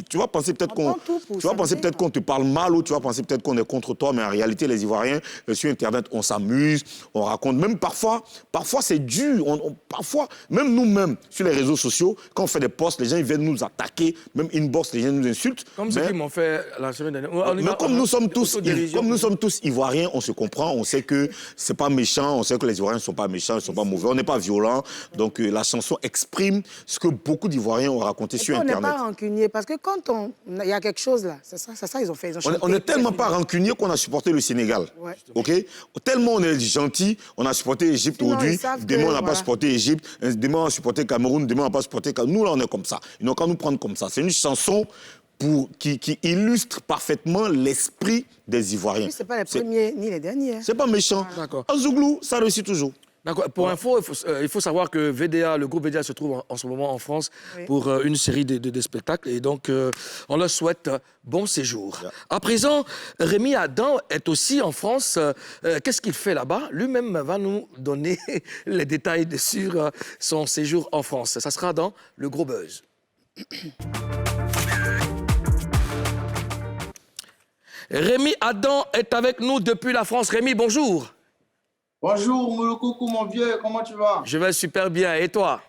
Speaker 3: tu vas penser peut-être qu'on te parle mal ou tu vas penser peut-être qu'on est contre toi, mais en réalité, les Ivoiriens, sur Internet, on s'amuse, on raconte. Même parfois c'est dur. Parfois, même nous-mêmes, sur les réseaux sociaux, quand on fait des posts, les gens ils viennent nous attaquer. Même inbox, les gens nous insultent.
Speaker 2: Comme ceux qui m'ont fait la semaine dernière.
Speaker 3: Mais comme nous sommes tous Ivoiriens, on se comprend, on sait que c'est pas méchant, on sait que les Ivoiriens ne sont pas méchants, ils ne sont pas mauvais, on n'est pas violents. Donc la chanson exprime ce que beaucoup d'Ivoiriens ont raconté sur Internet.
Speaker 4: On n'est pas rancunier, parce que quand il y a quelque chose là, c'est ça ils ont fait.
Speaker 3: On n'est tellement pas rancunier qu'on a supporté le Sénégal. Ouais. Ok? Tellement on est gentil, on a supporté l'Égypte aujourd'hui, demain on n'a pas supporté l'Égypte, demain on a supporté Cameroun, demain on n'a pas supporté Cameroun. Nous là on est comme ça. Ils n'ont qu'à nous prendre comme ça. C'est une chanson qui illustre parfaitement l'esprit des Ivoiriens.
Speaker 4: Ce n'est pas les premiers ni les derniers.
Speaker 3: C'est pas méchant. En Zouglou, ça réussit toujours.
Speaker 2: D'accord. Pour info, il faut savoir que VDA, le groupe VDA se trouve en ce moment en France pour une série de spectacles. Et donc, on leur souhaite bon séjour. À présent, Rémi Adam est aussi en France. Qu'est-ce qu'il fait là-bas? Lui-même va nous donner les détails sur son séjour en France. Ça sera dans le Gros Buzz. Rémi Adam est avec nous depuis la France. Rémi, bonjour.
Speaker 7: Bonjour, Moulokoukou, mon vieux, comment tu vas?
Speaker 2: Je vais super bien. Et toi?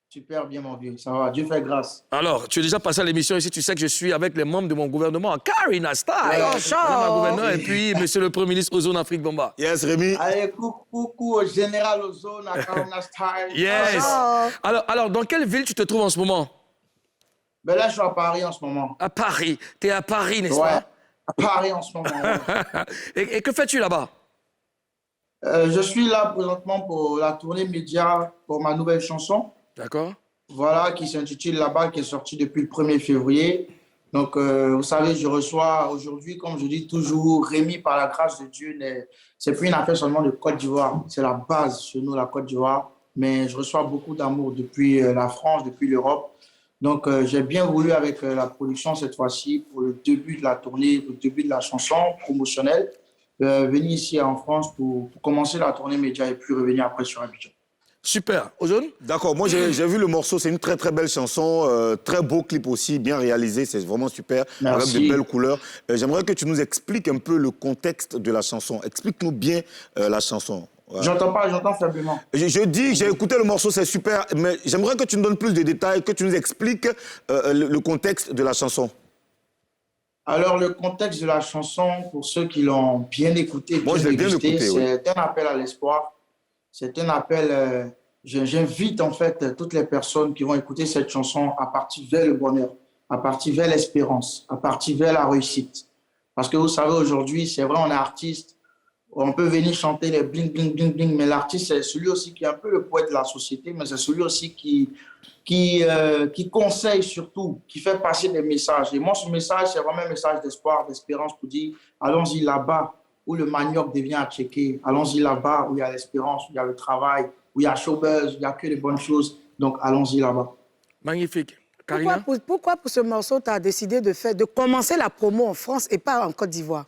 Speaker 7: Super bien, mon vieux, ça va, Dieu fait grâce.
Speaker 2: Alors, tu es déjà passé à l'émission ici, tu sais que je suis avec les membres de mon gouvernement, Karina Style, Madame la gouverneure, et puis Monsieur le Premier ministre Ozone Afrique Bomba.
Speaker 3: Yes, Rémi.
Speaker 7: Allez, coucou au général Ozone, à Karuna Style.
Speaker 2: Yes. Alors, dans quelle ville tu te trouves en ce moment?
Speaker 7: Ben là, je suis à Paris en ce moment.
Speaker 2: À Paris. Tu es à Paris, n'est-ce
Speaker 7: Ouais,
Speaker 2: pas?
Speaker 7: à Paris en ce moment. Ouais.
Speaker 2: Et que fais-tu là-bas?
Speaker 7: Je suis là présentement pour la tournée média pour ma nouvelle chanson.
Speaker 2: D'accord.
Speaker 7: Voilà, qui s'intitule Là-bas, qui est sortie depuis le 1er février. Donc, vous savez, je reçois aujourd'hui, comme je dis toujours, Rémi, par la grâce de Dieu, c'est plus une affaire seulement de Côte d'Ivoire. C'est la base chez nous, la Côte d'Ivoire. Mais je reçois beaucoup d'amour depuis la France, depuis l'Europe. Donc, j'ai bien voulu, avec la production cette fois-ci, pour le début de la tournée, le début de la chanson promotionnelle, venir ici en France pour commencer la tournée média et puis revenir après sur Abidjan.
Speaker 2: Super. Ozone?
Speaker 3: D'accord, moi j'ai vu le morceau, c'est une très très belle chanson, très beau clip aussi, bien réalisé, c'est vraiment super,
Speaker 7: Merci.
Speaker 3: avec de belles couleurs. J'aimerais que tu nous expliques un peu le contexte de la chanson. Explique-nous bien la chanson. Voilà.
Speaker 7: J'entends pas, j'entends faiblement.
Speaker 3: Je dis, j'ai écouté le morceau, c'est super, mais j'aimerais que tu nous donnes plus de détails, que tu nous expliques le contexte de la chanson.
Speaker 7: Alors, le contexte de la chanson, pour ceux qui l'ont bien écouté,
Speaker 3: Moi, je l'ai bien écouté, oui.
Speaker 7: c'est un appel à l'espoir. C'est un appel, j'invite en fait toutes les personnes qui vont écouter cette chanson à partir vers le bonheur, à partir vers l'espérance, à partir vers la réussite. Parce que vous savez, aujourd'hui, c'est vrai, on est artiste, on peut venir chanter les bling, bling, bling, bling, mais l'artiste, c'est celui aussi qui est un peu le poète de la société, mais c'est celui aussi qui conseille surtout, qui fait passer des messages. Et moi, ce message, c'est vraiment un message d'espoir, d'espérance pour dire, allons-y là-bas où le manioc devient à checker. Allons-y là-bas où il y a l'espérance, où il y a le travail, où il y a showbuzz, où il n'y a que les bonnes choses. Donc, allons-y là-bas.
Speaker 2: Magnifique. Karina?
Speaker 4: Pourquoi pour ce morceau, tu as décidé de commencer la promo en France et pas en Côte d'Ivoire?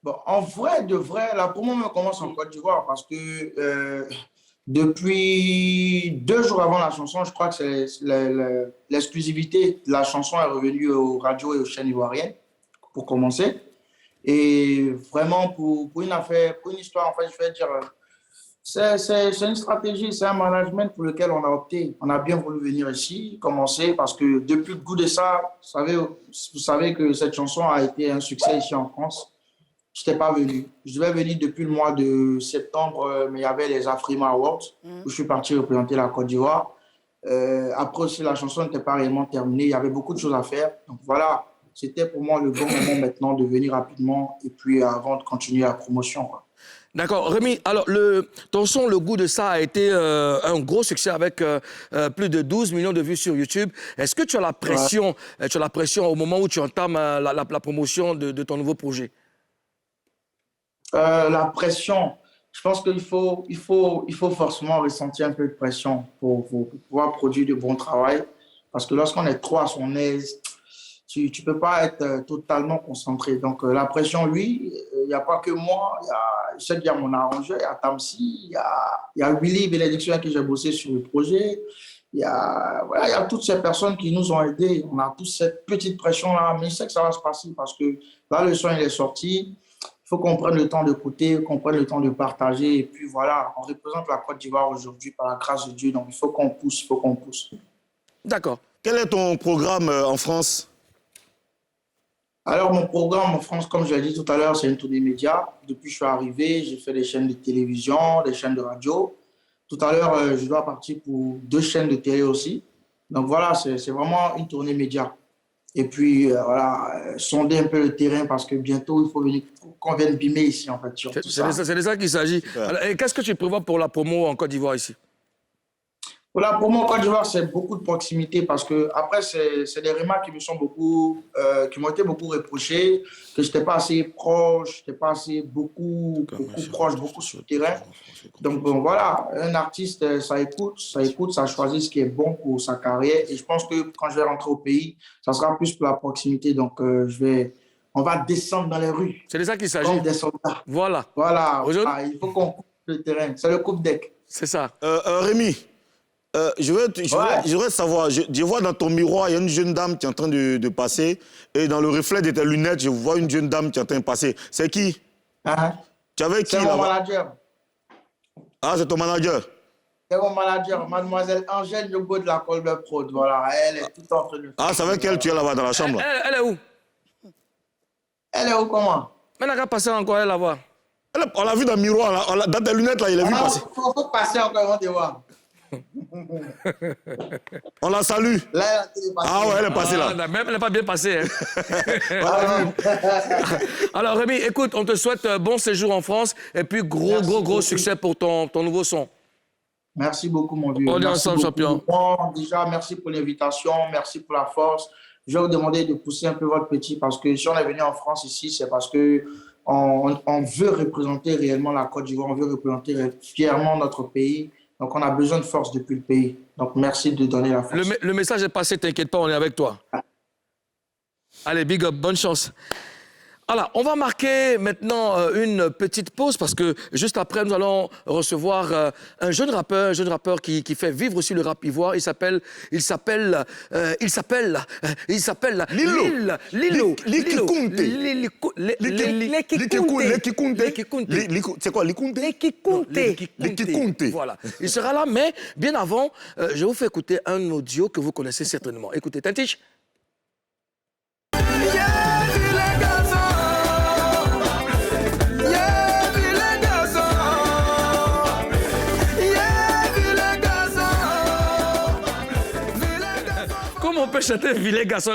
Speaker 7: Bon, en vrai, de vrai, la promo me commence en Côte d'Ivoire parce que depuis 2 jours avant la chanson, je crois que c'est l'exclusivité de la chanson est revenue aux radios et aux chaînes ivoiriennes, pour commencer. Et vraiment, pour une affaire, pour une histoire, en fait, je vais dire, c'est une stratégie, c'est un management pour lequel on a opté. On a bien voulu venir ici, commencer, parce que depuis le goût de ça, vous savez que cette chanson a été un succès ici en France. Je n'étais pas venu. Je devais venir depuis le mois de septembre, mais il y avait les Afrima Awards, où je suis parti représenter la Côte d'Ivoire. Après aussi, la chanson n'était pas réellement terminée. Il y avait beaucoup de choses à faire. Donc voilà, c'était pour moi le bon moment maintenant de venir rapidement et puis avant de continuer la promotion, quoi.
Speaker 2: D'accord. Rémi, alors, ton son, Le goût de ça, a été un gros succès avec plus de 12 millions de vues sur YouTube. Est-ce que tu as la pression, au moment où tu entames la promotion de ton nouveau projet?
Speaker 7: La pression, je pense qu'il faut forcément ressentir un peu de pression pour pouvoir produire de bon travail. Parce que lorsqu'on est trop à son aise, tu ne peux pas être totalement concentré. Donc, la pression, lui, il n'y a pas que moi. Je sais qu'il y a mon arrangeur, il y a Tamsi, il y a Willy Bénédiction avec qui j'ai bossé sur le projet. Il y a toutes ces personnes qui nous ont aidés. On a tous cette petite pression-là, mais je sais que ça va se passer parce que là, le son, il est sorti. Il faut qu'on prenne le temps d'écouter, qu'on prenne le temps de partager. Et puis voilà, on représente la Côte d'Ivoire aujourd'hui par la grâce de Dieu. Donc, il faut qu'on pousse, il faut qu'on pousse.
Speaker 2: D'accord.
Speaker 3: Quel est ton programme en France?
Speaker 7: Alors, mon programme en France, comme je l'ai dit tout à l'heure, c'est une tournée média. Depuis que je suis arrivé, j'ai fait des chaînes de télévision, des chaînes de radio. Tout à l'heure, je dois partir pour 2 chaînes de télé aussi. Donc voilà, c'est vraiment une tournée média. Et puis, voilà, sonder un peu le terrain parce que bientôt, il faut qu'on vienne bimer ici, en fait.
Speaker 2: C'est de ça qu'il s'agit. Et qu'est-ce que tu prévois pour la promo en Côte d'Ivoire ici?
Speaker 7: Voilà, pour moi, Côte d'Ivoire, c'est beaucoup de proximité parce que après, c'est des remarques qui me sont qui m'ont été beaucoup reprochées, que je n'étais pas assez proche, je n'étais pas assez beaucoup proche, beaucoup sur le terrain. Donc, bon, voilà, un artiste, ça écoute, ça choisit ce qui est bon pour sa carrière. Et je pense que quand je vais rentrer au pays, ça sera plus pour la proximité. Donc, on va descendre dans les rues.
Speaker 2: C'est de ça qu'il s'agit.
Speaker 7: Comme des soldats.
Speaker 2: Voilà.
Speaker 7: Voilà, il faut qu'on coupe le terrain. C'est le coupe-deck.
Speaker 2: C'est ça.
Speaker 3: Rémi, je voudrais savoir, je vois dans ton miroir, il y a une jeune dame qui est en train de passer, et dans le reflet de tes lunettes, je vois une jeune dame qui est en train de passer. C'est qui? Tu avais qui
Speaker 7: C'est mon
Speaker 3: là-bas?
Speaker 7: manager.
Speaker 3: Ah, c'est ton manager?
Speaker 7: C'est mon manager, mademoiselle Angèle Yogo de la Colbert Prod. Voilà, elle est tout en train de...
Speaker 3: Ah, c'est avec elle tu es là-bas dans la chambre?
Speaker 2: Elle est où?
Speaker 7: Elle est où, comment?
Speaker 2: Mais elle n'a qu'à passer encore, elle la voit.
Speaker 3: On l'a vu dans le miroir, là, dans tes lunettes, là, il a vu passer.
Speaker 7: Il faut passer encore, on te voit.
Speaker 3: On la salue.
Speaker 7: Là, elle est passée.
Speaker 3: Ah ouais, elle est passée là.
Speaker 2: Même elle n'est pas bien passée. Hein. Alors Rémi, écoute, on te souhaite bon séjour en France et puis gros succès pour ton nouveau son.
Speaker 7: Merci beaucoup, mon vieux.
Speaker 2: On est
Speaker 7: Merci
Speaker 2: ensemble,
Speaker 7: beaucoup.
Speaker 2: champion.
Speaker 7: Bon, déjà, merci pour l'invitation, merci pour la force. Je vais vous demander de pousser un peu votre petit parce que si on est venu en France ici, c'est parce que on veut représenter réellement la Côte d'Ivoire, on veut représenter fièrement notre pays. Donc, on a besoin de force depuis le pays. Donc, merci de donner la force.
Speaker 2: Le message est passé, t'inquiète pas, on est avec toi. Allez, big up, bonne chance. Alors, on va marquer maintenant une petite pause parce que juste après, nous allons recevoir un jeune rappeur qui fait vivre aussi le rap ivoire. Il s'appelle Lilo.
Speaker 3: C'est quoi, Likunte?
Speaker 2: Voilà. Il sera là, mais bien avant, je vous fais écouter un audio que vous connaissez certainement. Écoutez, Tantich. Comment on peut chanter Vilain garçon?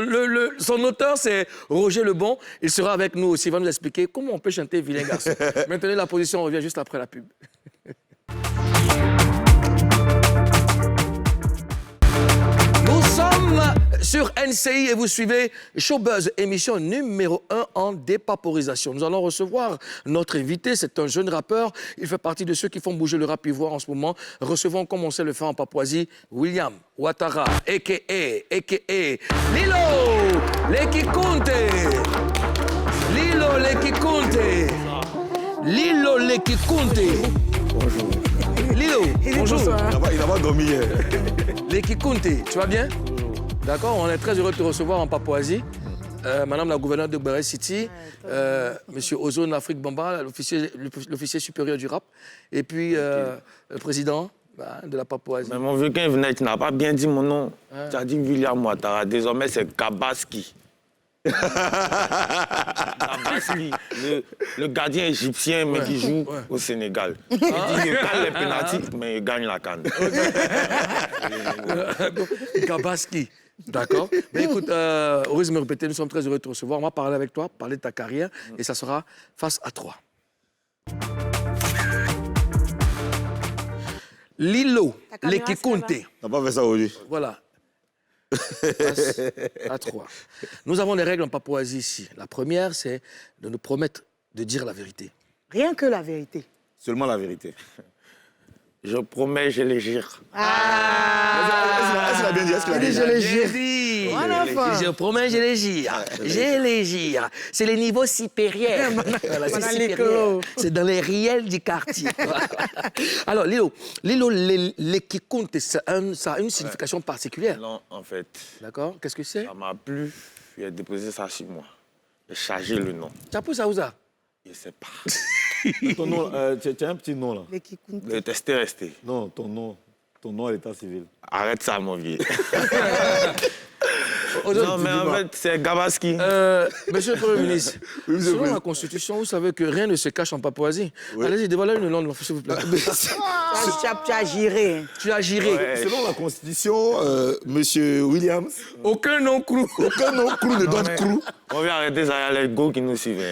Speaker 2: Son auteur, c'est Roger Lebon. Il sera avec nous aussi. Il va nous expliquer comment on peut chanter Vilain garçon. Maintenez la position, on revient juste après la pub. Nous sommes sur NCI et vous suivez Showbuzz, émission numéro 1 en dépaporisation. Nous allons recevoir notre invité, c'est un jeune rappeur. Il fait partie de ceux qui font bouger le rap ivoire en ce moment. Recevons, comme on sait le faire en Papouasie, William Ouattara, a.k.a. Lilo Lekikunte. Lilo Lekikunte. Lilo Lekikunte.
Speaker 3: Bonjour.
Speaker 2: Lilo, bonjour.
Speaker 3: Il n'a pas dormi hier.
Speaker 2: Lekikunte, tu vas bien? D'accord, on est très heureux de te recevoir en Papouasie. Madame la gouverneure de Béré City, Monsieur Ozone Afrique Bamba, l'officier supérieur du rap, et puis le président de la Papouasie.
Speaker 8: Mais mon vieux, quand il venait, tu n'as pas bien dit mon nom. Tu as dit William Ouattara. Désormais, c'est Kabaski. Kabaski, le gardien égyptien, mais qui joue au Sénégal. Il dit qu'il gagne les pénaltys, mais il gagne la CAN.
Speaker 2: Kabaski. D'accord. Mais écoute, Horace me répétait, nous sommes très heureux de te recevoir. On va parler avec toi, parler de ta carrière, et ça sera face à 3. Lilo Lekikunte.
Speaker 3: On n'a pas fait ça aujourd'hui.
Speaker 2: Voilà. Face à 3. Nous avons des règles en Papouasie ici. La première, c'est de nous promettre de dire la vérité.
Speaker 4: Rien que la vérité.
Speaker 3: Seulement la vérité.
Speaker 8: Je promets, je les gire.
Speaker 3: Est-ce qu'il a bien dit? Est-ce qu'il a bien dit?
Speaker 4: Je les gire.
Speaker 2: Voilà, je promets, je les gire. Je les gire. C'est le niveau supérieur. Voilà, c'est supérieur. C'est dans les riels du quartier. Alors, Lilo Lekikunte, ça a une signification particulière.
Speaker 8: Non, en fait,
Speaker 2: D'accord? Qu'est-ce que c'est?
Speaker 8: ça m'a plu. Il a déposé ça sur moi. J'ai chargé le nom.
Speaker 2: Chapeau Saouza.
Speaker 8: Je ne sais pas.
Speaker 9: Ton nom, tu as un petit nom là.
Speaker 8: Le test est resté.
Speaker 9: Non, ton nom à l'état civil.
Speaker 8: Arrête ça, mon vieux. Non, mais en fait, c'est Gabaski.
Speaker 2: Monsieur le Premier ministre, selon la Constitution, vous savez que rien ne se cache en Papouasie. Allez-y, dévoilez une langue, s'il vous plaît.
Speaker 4: Tu as géré.
Speaker 2: Tu as géré.
Speaker 3: Selon la Constitution, Monsieur Williams,
Speaker 2: Aucun nom crou.
Speaker 3: aucun nom crou ne doit être crou.
Speaker 8: On vient arrêter ça, il y a les go qui nous suivent.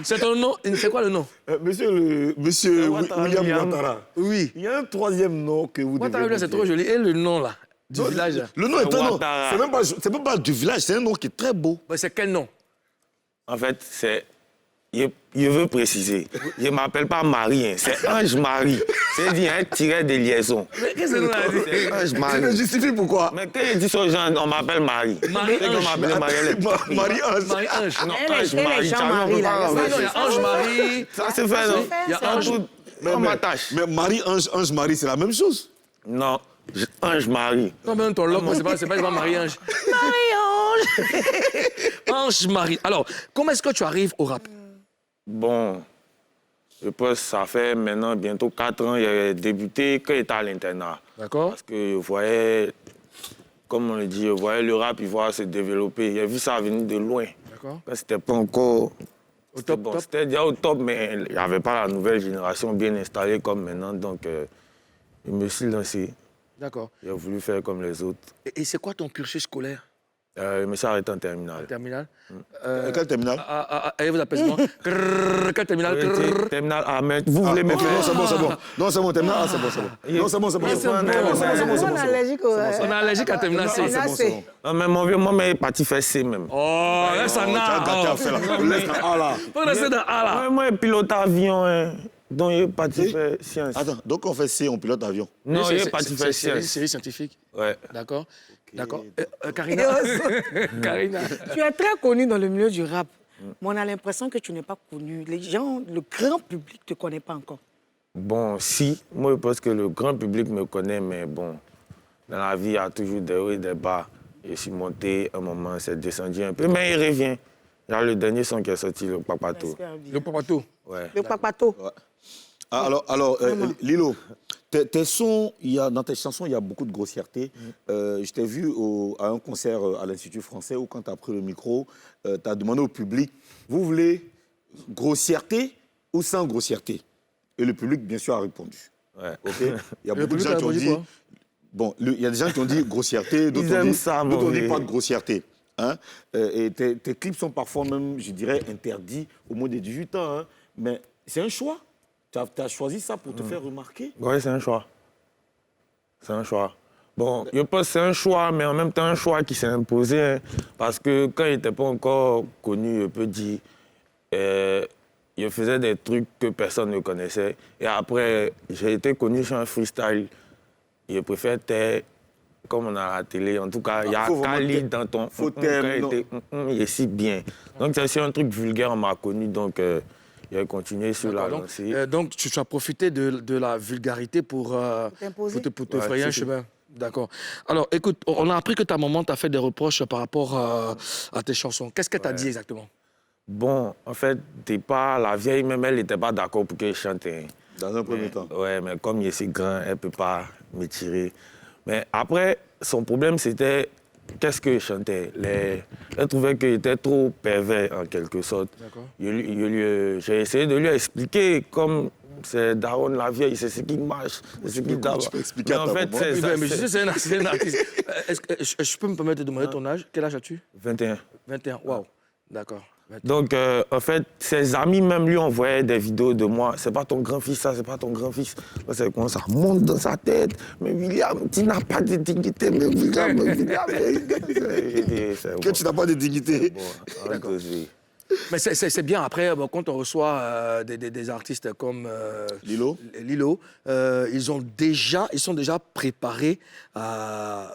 Speaker 2: C'est ton nom. C'est quoi le nom?
Speaker 3: Monsieur
Speaker 8: Ouattara
Speaker 3: William
Speaker 8: William.
Speaker 3: Ouattara.
Speaker 2: Oui.
Speaker 3: Il y a un troisième nom que vous
Speaker 2: Ouattara,
Speaker 3: devez
Speaker 2: c'est
Speaker 3: dire.
Speaker 2: trop joli. Et le nom, là, du village?
Speaker 3: Le nom est un nom.
Speaker 8: Ouattara.
Speaker 3: C'est même pas du village, c'est un nom qui est très beau.
Speaker 2: Ouais, c'est quel nom?
Speaker 8: En fait, c'est... Je veux préciser, je ne m'appelle pas Marie, hein, c'est Ange-Marie. C'est-à-dire un tiret de liaison.
Speaker 2: Mais qu'est-ce que c'est dit?
Speaker 8: C'est
Speaker 3: Tu me
Speaker 8: Ange-Marie.
Speaker 3: justifies pourquoi?
Speaker 8: Mais quand je dis aux gens, on m'appelle Marie.
Speaker 2: Marie-Ange.
Speaker 8: C'est qu'on m'appelle Marie, elle est hypocrite.
Speaker 3: Marie-Ange.
Speaker 2: Marie-Ange.
Speaker 8: Non,
Speaker 4: Elle est
Speaker 8: Ange-Marie,
Speaker 4: Jean-Marie, là.
Speaker 2: Oui, non, il y a Ange-Marie.
Speaker 8: Ça c'est fait, non?
Speaker 2: Il y a Ange.
Speaker 8: On m'attache.
Speaker 3: Mais Marie-Ange, Ange-Marie, c'est la même chose.
Speaker 8: Non, Ange-Marie.
Speaker 2: Non, mais ton loc, c'est pas Marie-Ange. Marie-Ange. Ange-Marie. Alors, comment est-ce que tu arrives au rap?
Speaker 8: Bon, je pense que ça fait maintenant bientôt 4 ans, j'ai débuté quand j'étais à l'internat.
Speaker 2: D'accord.
Speaker 8: Parce que je voyais, comme on le dit, je voyais le rap ivoire se développer. J'ai vu ça venir de loin.
Speaker 2: D'accord.
Speaker 8: Quand c'était pas encore...
Speaker 2: Au top,
Speaker 8: Bon,
Speaker 2: top.
Speaker 8: c'était déjà au top, mais il n'y avait pas la nouvelle génération bien installée comme maintenant. Donc, je me suis lancé.
Speaker 2: D'accord.
Speaker 8: J'ai voulu faire comme les autres.
Speaker 2: Et c'est quoi ton cursus scolaire?
Speaker 8: Je me suis arrêté en terminale.
Speaker 2: Terminal?
Speaker 3: Quel terminal?
Speaker 2: Allez, vous appelez comment? Quel terminal?
Speaker 8: Terminale A, mais vous voulez me
Speaker 3: Ok, non, c'est bon, c'est bon. Non, c'est bon, terminal. Ah, c'est bon, c'est bon. Non, c'est bon, c'est bon. C'est bon,
Speaker 4: On est allergique au...
Speaker 2: On est allergique à terminal C.
Speaker 4: On a assez.
Speaker 8: Non, mais mon vieux, moi, je suis parti faire C même.
Speaker 2: Oh, là, ça
Speaker 3: Tu as gâté à faire là. Laisse dans A là.
Speaker 2: Faut rester dans A, là.
Speaker 8: Ouais, moi, je pilote avion, hein. Donc, je suis parti faire science.
Speaker 3: Attends, donc on fait C, on pilote avion.
Speaker 8: Non, je
Speaker 2: C'est-
Speaker 8: suis parti faire
Speaker 2: c'est
Speaker 8: science.
Speaker 2: série scientifique.
Speaker 8: Ouais.
Speaker 2: D'accord. D'accord. Karina. Karina.
Speaker 4: Tu es très connu dans le milieu du rap, mais on a l'impression que tu n'es pas connu. Les gens, le grand public ne te connaît pas encore.
Speaker 8: Bon, si, moi, je pense que le grand public me connaît, mais bon, dans la vie, il y a toujours des hauts et des bas. Je suis monté, un moment, c'est descendu un peu, mais il revient. Il y a le dernier son qui est sorti, le Papato.
Speaker 4: J'espère bien.
Speaker 2: Le papato.
Speaker 8: Ouais.
Speaker 4: Le papato.
Speaker 3: Ah, alors Lilo, tes sons, dans tes chansons, il y a beaucoup de grossièreté. Je t'ai vu à un concert à l'Institut français où, quand tu as pris le micro, tu as demandé au public, vous voulez grossièreté ou sans grossièreté? Et le public, bien sûr, a répondu.
Speaker 8: Ouais.
Speaker 3: Ok. Il y a
Speaker 2: Le
Speaker 3: beaucoup de
Speaker 2: public
Speaker 3: gens
Speaker 2: a
Speaker 3: qui ont
Speaker 2: répondu
Speaker 3: dit...
Speaker 2: quoi?
Speaker 3: Bon, il y a des gens qui ont dit grossièreté, d'autres ont
Speaker 8: aiment
Speaker 3: dit,
Speaker 8: ça,
Speaker 3: d'autres ont dit
Speaker 8: mauvais.
Speaker 3: pas de grossièreté. Hein? Et tes clips sont parfois même, je dirais, interdits au moins des 18 ans. Hein? Mais c'est un choix. Tu as choisi ça pour te faire remarquer.
Speaker 8: Oui, c'est un choix. C'est un choix. Bon, je pense que c'est un choix, mais en même temps un choix qui s'est imposé. Hein, parce que quand il n'était pas encore connu, je peux dire, je faisais des trucs que personne ne connaissait. Et après, j'ai été connu sur un freestyle. Je préfère taire, comme on a à la télé. En tout cas, il y a
Speaker 3: faut vraiment
Speaker 8: Kali
Speaker 3: taire.
Speaker 8: dans ton...
Speaker 3: Faut taire,
Speaker 8: quand il est si bien. Donc, c'est aussi un truc vulgaire, on m'a connu. Donc, j'ai continué sur la
Speaker 2: D'accord,
Speaker 8: lancée.
Speaker 2: donc, tu as profité de la vulgarité pour
Speaker 4: t'imposer.
Speaker 2: pour te
Speaker 8: Ouais,
Speaker 2: frayer un
Speaker 8: c'est
Speaker 2: chemin. D'accord. Alors, écoute, on a appris que ta maman t'a fait des reproches par rapport à tes chansons. Qu'est-ce qu'elle t'a dit exactement?
Speaker 8: Bon, en fait, la vieille, même elle n'était pas d'accord pour que je chante. Hein.
Speaker 3: Dans un premier temps.
Speaker 8: Ouais, mais comme il est si grand, elle ne peut pas me tirer. Mais après, son problème, c'était qu'est-ce que je chantais. Elle trouvait que j'étais trop pervers, en quelque sorte.
Speaker 2: D'accord.
Speaker 8: J'ai essayé de lui expliquer, comme c'est Daron la vieille, c'est ce qui marche, c'est ce qui tape.
Speaker 3: tu peux expliquer à
Speaker 8: Mais en
Speaker 3: ta
Speaker 8: fait,
Speaker 3: maman?
Speaker 8: c'est
Speaker 2: Oui,
Speaker 8: ça,
Speaker 2: mais je
Speaker 8: c'est
Speaker 2: sais, c'est un artiste. Est-ce que je peux me permettre de demander ton âge? Quel âge as-tu?
Speaker 8: 21.
Speaker 2: 21. Waouh. D'accord. 21.
Speaker 8: Donc, en fait, ses amis même lui envoyaient des vidéos de moi. C'est pas ton grand-fils, ça, c'est pas ton grand-fils. C'est quand ça monte dans sa tête. Mais William, tu n'as pas de dignité. Mais William,
Speaker 3: Que tu n'as pas de dignité.
Speaker 8: D'accord.
Speaker 2: Mais c'est bien. Après, bon, quand on reçoit des artistes comme
Speaker 3: Lilo?
Speaker 2: Lilo, ils sont déjà préparés à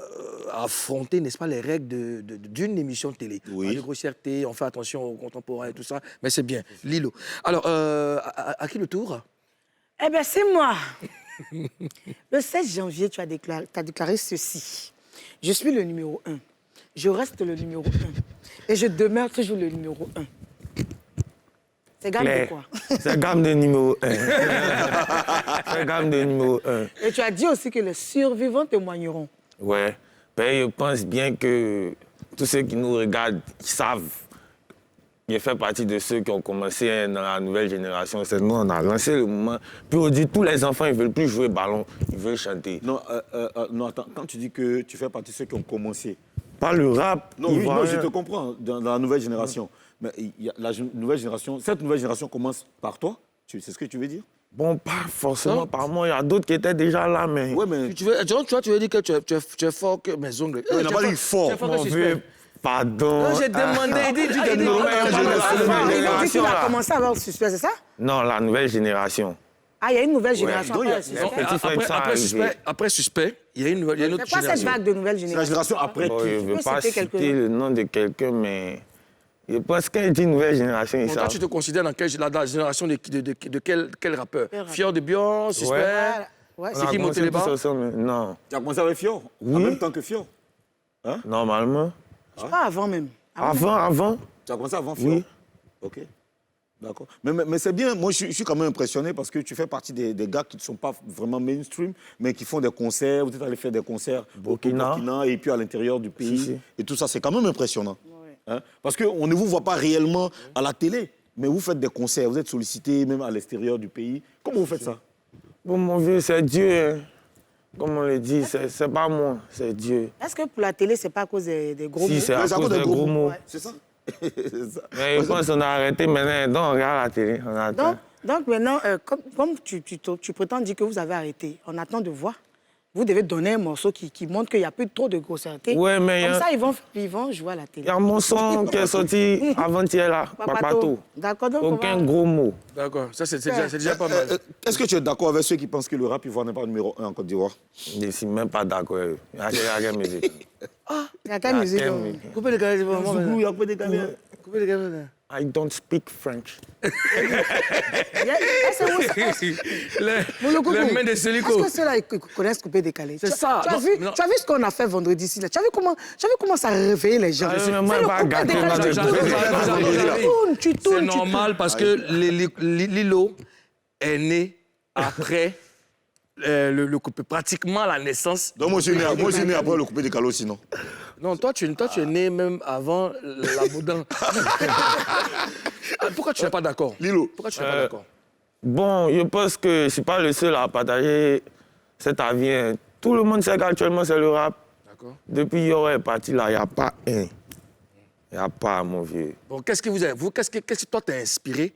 Speaker 2: affronter, n'est-ce pas, les règles d'une émission de télé.
Speaker 3: Oui.
Speaker 2: On a de grossièreté, on fait attention aux contemporains et tout ça. Mais c'est bien. Lilo. Alors, à qui le tour?
Speaker 4: Eh bien, c'est moi. Le 16 janvier, tu as déclaré ceci. Je suis le numéro 1. Je reste le numéro 1. Et je demeure toujours le numéro 1. C'est gamme de quoi?
Speaker 8: C'est gamme de numéro 1. C'est gamme de numéro 1.
Speaker 4: Et tu as dit aussi que les survivants témoigneront.
Speaker 8: Ouais. Ben, je pense bien que tous ceux qui nous regardent ils savent. Il fait partie de ceux qui ont commencé dans la nouvelle génération. C'est nous, on a lancé le mouvement. Puis on dit tous les enfants, ils ne veulent plus jouer ballon, ils veulent chanter.
Speaker 9: Non, non, attends, quand tu dis que tu fais partie de ceux qui ont commencé.
Speaker 8: Pas le rap.
Speaker 9: Non, oui, non, je te comprends, dans la nouvelle génération. Mais il y a nouvelle génération, cette nouvelle génération commence par toi, c'est ce que tu veux dire?
Speaker 8: Bon, pas forcément par moi. Il y a d'autres qui étaient déjà là, mais...
Speaker 9: Ouais, mais...
Speaker 2: Tu veux dire que tu es fort que mes ongles.
Speaker 3: Il n'a pas dit fort.
Speaker 2: Tu es fort que
Speaker 8: Mon
Speaker 2: suspect.
Speaker 8: vieux, pardon.
Speaker 2: Non, j'ai demandé, il dit
Speaker 4: Il dit qu'il a commencé à avoir le suspect, c'est ça?
Speaker 8: Non, la nouvelle génération.
Speaker 4: Ah, il y a une nouvelle génération.
Speaker 8: donc,
Speaker 4: après,
Speaker 8: il y a-
Speaker 4: le suspect.
Speaker 8: petit frère qui sont arrivés.
Speaker 2: Après suspect, il y a une autre
Speaker 4: C'est quoi cette
Speaker 2: génération.
Speaker 4: vague de nouvelle
Speaker 9: C'est la
Speaker 4: génération?
Speaker 9: génération après
Speaker 8: Bon,
Speaker 9: qui...
Speaker 8: je ne veux
Speaker 4: peux
Speaker 8: pas
Speaker 4: citer
Speaker 8: citer
Speaker 4: quelques-uns.
Speaker 8: le nom de quelqu'un, mais je pense qu'il dit nouvelle génération, ils
Speaker 2: Bon, toi,
Speaker 8: savent.
Speaker 2: tu te considères dans la génération de quel rappeur?
Speaker 4: Quel rappeur?
Speaker 2: Fior de Bion, Suspect.
Speaker 4: Voilà. Ouais,
Speaker 8: On
Speaker 2: C'est
Speaker 8: a
Speaker 2: qui,
Speaker 8: commencé
Speaker 2: Moteleba?
Speaker 8: tous ensemble, mais non.
Speaker 9: Tu as commencé avec Fior? En
Speaker 8: Oui.
Speaker 9: même temps que Fior?
Speaker 8: Normalement.
Speaker 4: je pas avant même.
Speaker 8: Avant.
Speaker 9: Tu as commencé avant Fior?
Speaker 8: Oui.
Speaker 9: Ok. D'accord. Mais c'est bien, moi je suis quand même impressionné parce que tu fais partie des gars qui ne sont pas vraiment mainstream, mais qui font des concerts, vous êtes allé faire des concerts
Speaker 8: Burkina.
Speaker 9: au Burkina et puis à l'intérieur du pays.
Speaker 8: Si.
Speaker 9: Et tout ça, c'est quand même impressionnant. Hein? Parce qu'on ne vous voit pas réellement à la télé, mais vous faites des concerts, vous êtes sollicité même à l'extérieur du pays. Comment vous faites ça?
Speaker 8: Bon, mon vieux, c'est Dieu. Hein. Comme on le dit, c'est pas moi, c'est Dieu.
Speaker 4: Est-ce que pour la télé, c'est pas à cause des gros
Speaker 8: Si,
Speaker 4: mots?
Speaker 8: c'est à cause des gros mots.
Speaker 9: C'est ça?
Speaker 8: Mais je pense qu'on a arrêté maintenant. Donc, on regarde la télé. On attend.
Speaker 4: Donc maintenant, comme tu prétends dire que vous avez arrêté, on attend de voir. Vous devez donner un morceau qui montre qu'il n'y a plus trop de grossièreté.
Speaker 8: Ouais, mais
Speaker 4: Comme
Speaker 8: y a-
Speaker 4: ça, ils vont jouer à la
Speaker 8: Il
Speaker 4: télé.
Speaker 8: y a mon son qui est sorti avant-hier là, Papato.
Speaker 4: D'accord, donc
Speaker 8: Aucun
Speaker 4: on va-
Speaker 8: gros mot.
Speaker 2: D'accord, ça c'est déjà pas mal.
Speaker 9: Est-ce que tu es d'accord avec ceux qui pensent que le rap ivoire n'est pas numéro 1 en Côte d'Ivoire?
Speaker 8: Je ne suis même pas d'accord. Il y a quelle musique.
Speaker 4: Il y a quelle musique?
Speaker 8: quelle
Speaker 4: donc
Speaker 8: musique.
Speaker 2: Coupez les gars, c'est vraiment.
Speaker 9: Zougou, il y a peu de Ghanéens.
Speaker 2: Coupez les gars.
Speaker 8: I don't speak French.
Speaker 2: Les mains de Célico.
Speaker 4: Est-ce que ceux-là, ils connaissent Coupé Décalé?
Speaker 2: C'est ça.
Speaker 4: Tu as
Speaker 2: Non,
Speaker 4: vu,
Speaker 2: non.
Speaker 4: tu as vu ce qu'on a fait vendredi ici là? Tu as vu comment ça a réveillé les gens?
Speaker 8: Ah,
Speaker 4: C'est
Speaker 8: mais moi,
Speaker 4: le
Speaker 8: pas
Speaker 4: Coupé
Speaker 8: gâter
Speaker 4: Décalé.
Speaker 8: dans le
Speaker 4: Tu tournes.
Speaker 2: C'est normal parce que Lilo est né après le coupé, pratiquement la naissance.
Speaker 3: Donc moi, je suis né après le coupé de Calo, sinon.
Speaker 2: Non, toi, tu es né même avant la Boudan. Pourquoi tu n'es pas d'accord?
Speaker 3: Lilo.
Speaker 2: Pourquoi tu n'es pas d'accord?
Speaker 8: Bon, je pense que je ne suis pas le seul à partager cet avis. Hein. Tout le monde sait qu'actuellement, c'est le rap.
Speaker 2: D'accord.
Speaker 8: Depuis Yoro est parti là, il n'y a pas un. Il n'y a pas, mon vieux.
Speaker 2: Bon, qu'est-ce que vous avez? Qu'est-ce que toi t'es inspiré?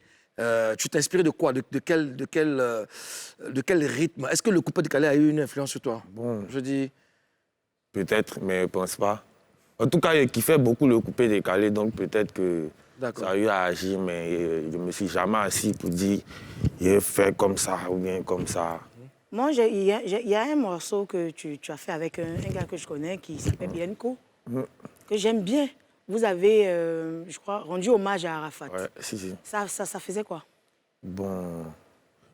Speaker 2: Tu t'es inspiré de quoi? De quel rythme? Est-ce que le coupé décalé a eu une influence sur toi?
Speaker 8: Bon,
Speaker 2: Je dis.
Speaker 8: peut-être, mais je ne pense pas. En tout cas, il kiffait beaucoup le coupé décalé, donc peut-être que
Speaker 2: D'accord.
Speaker 8: ça a eu à agir, mais je ne me suis jamais assis pour dire il fait comme ça ou bien comme ça.
Speaker 4: Moi, il y a un morceau que tu as fait avec un gars que je connais qui s'appelle Bienko, que j'aime bien. Vous avez, je crois, rendu hommage à Arafat.
Speaker 8: Ouais, si.
Speaker 4: Ça faisait quoi?
Speaker 8: Bon,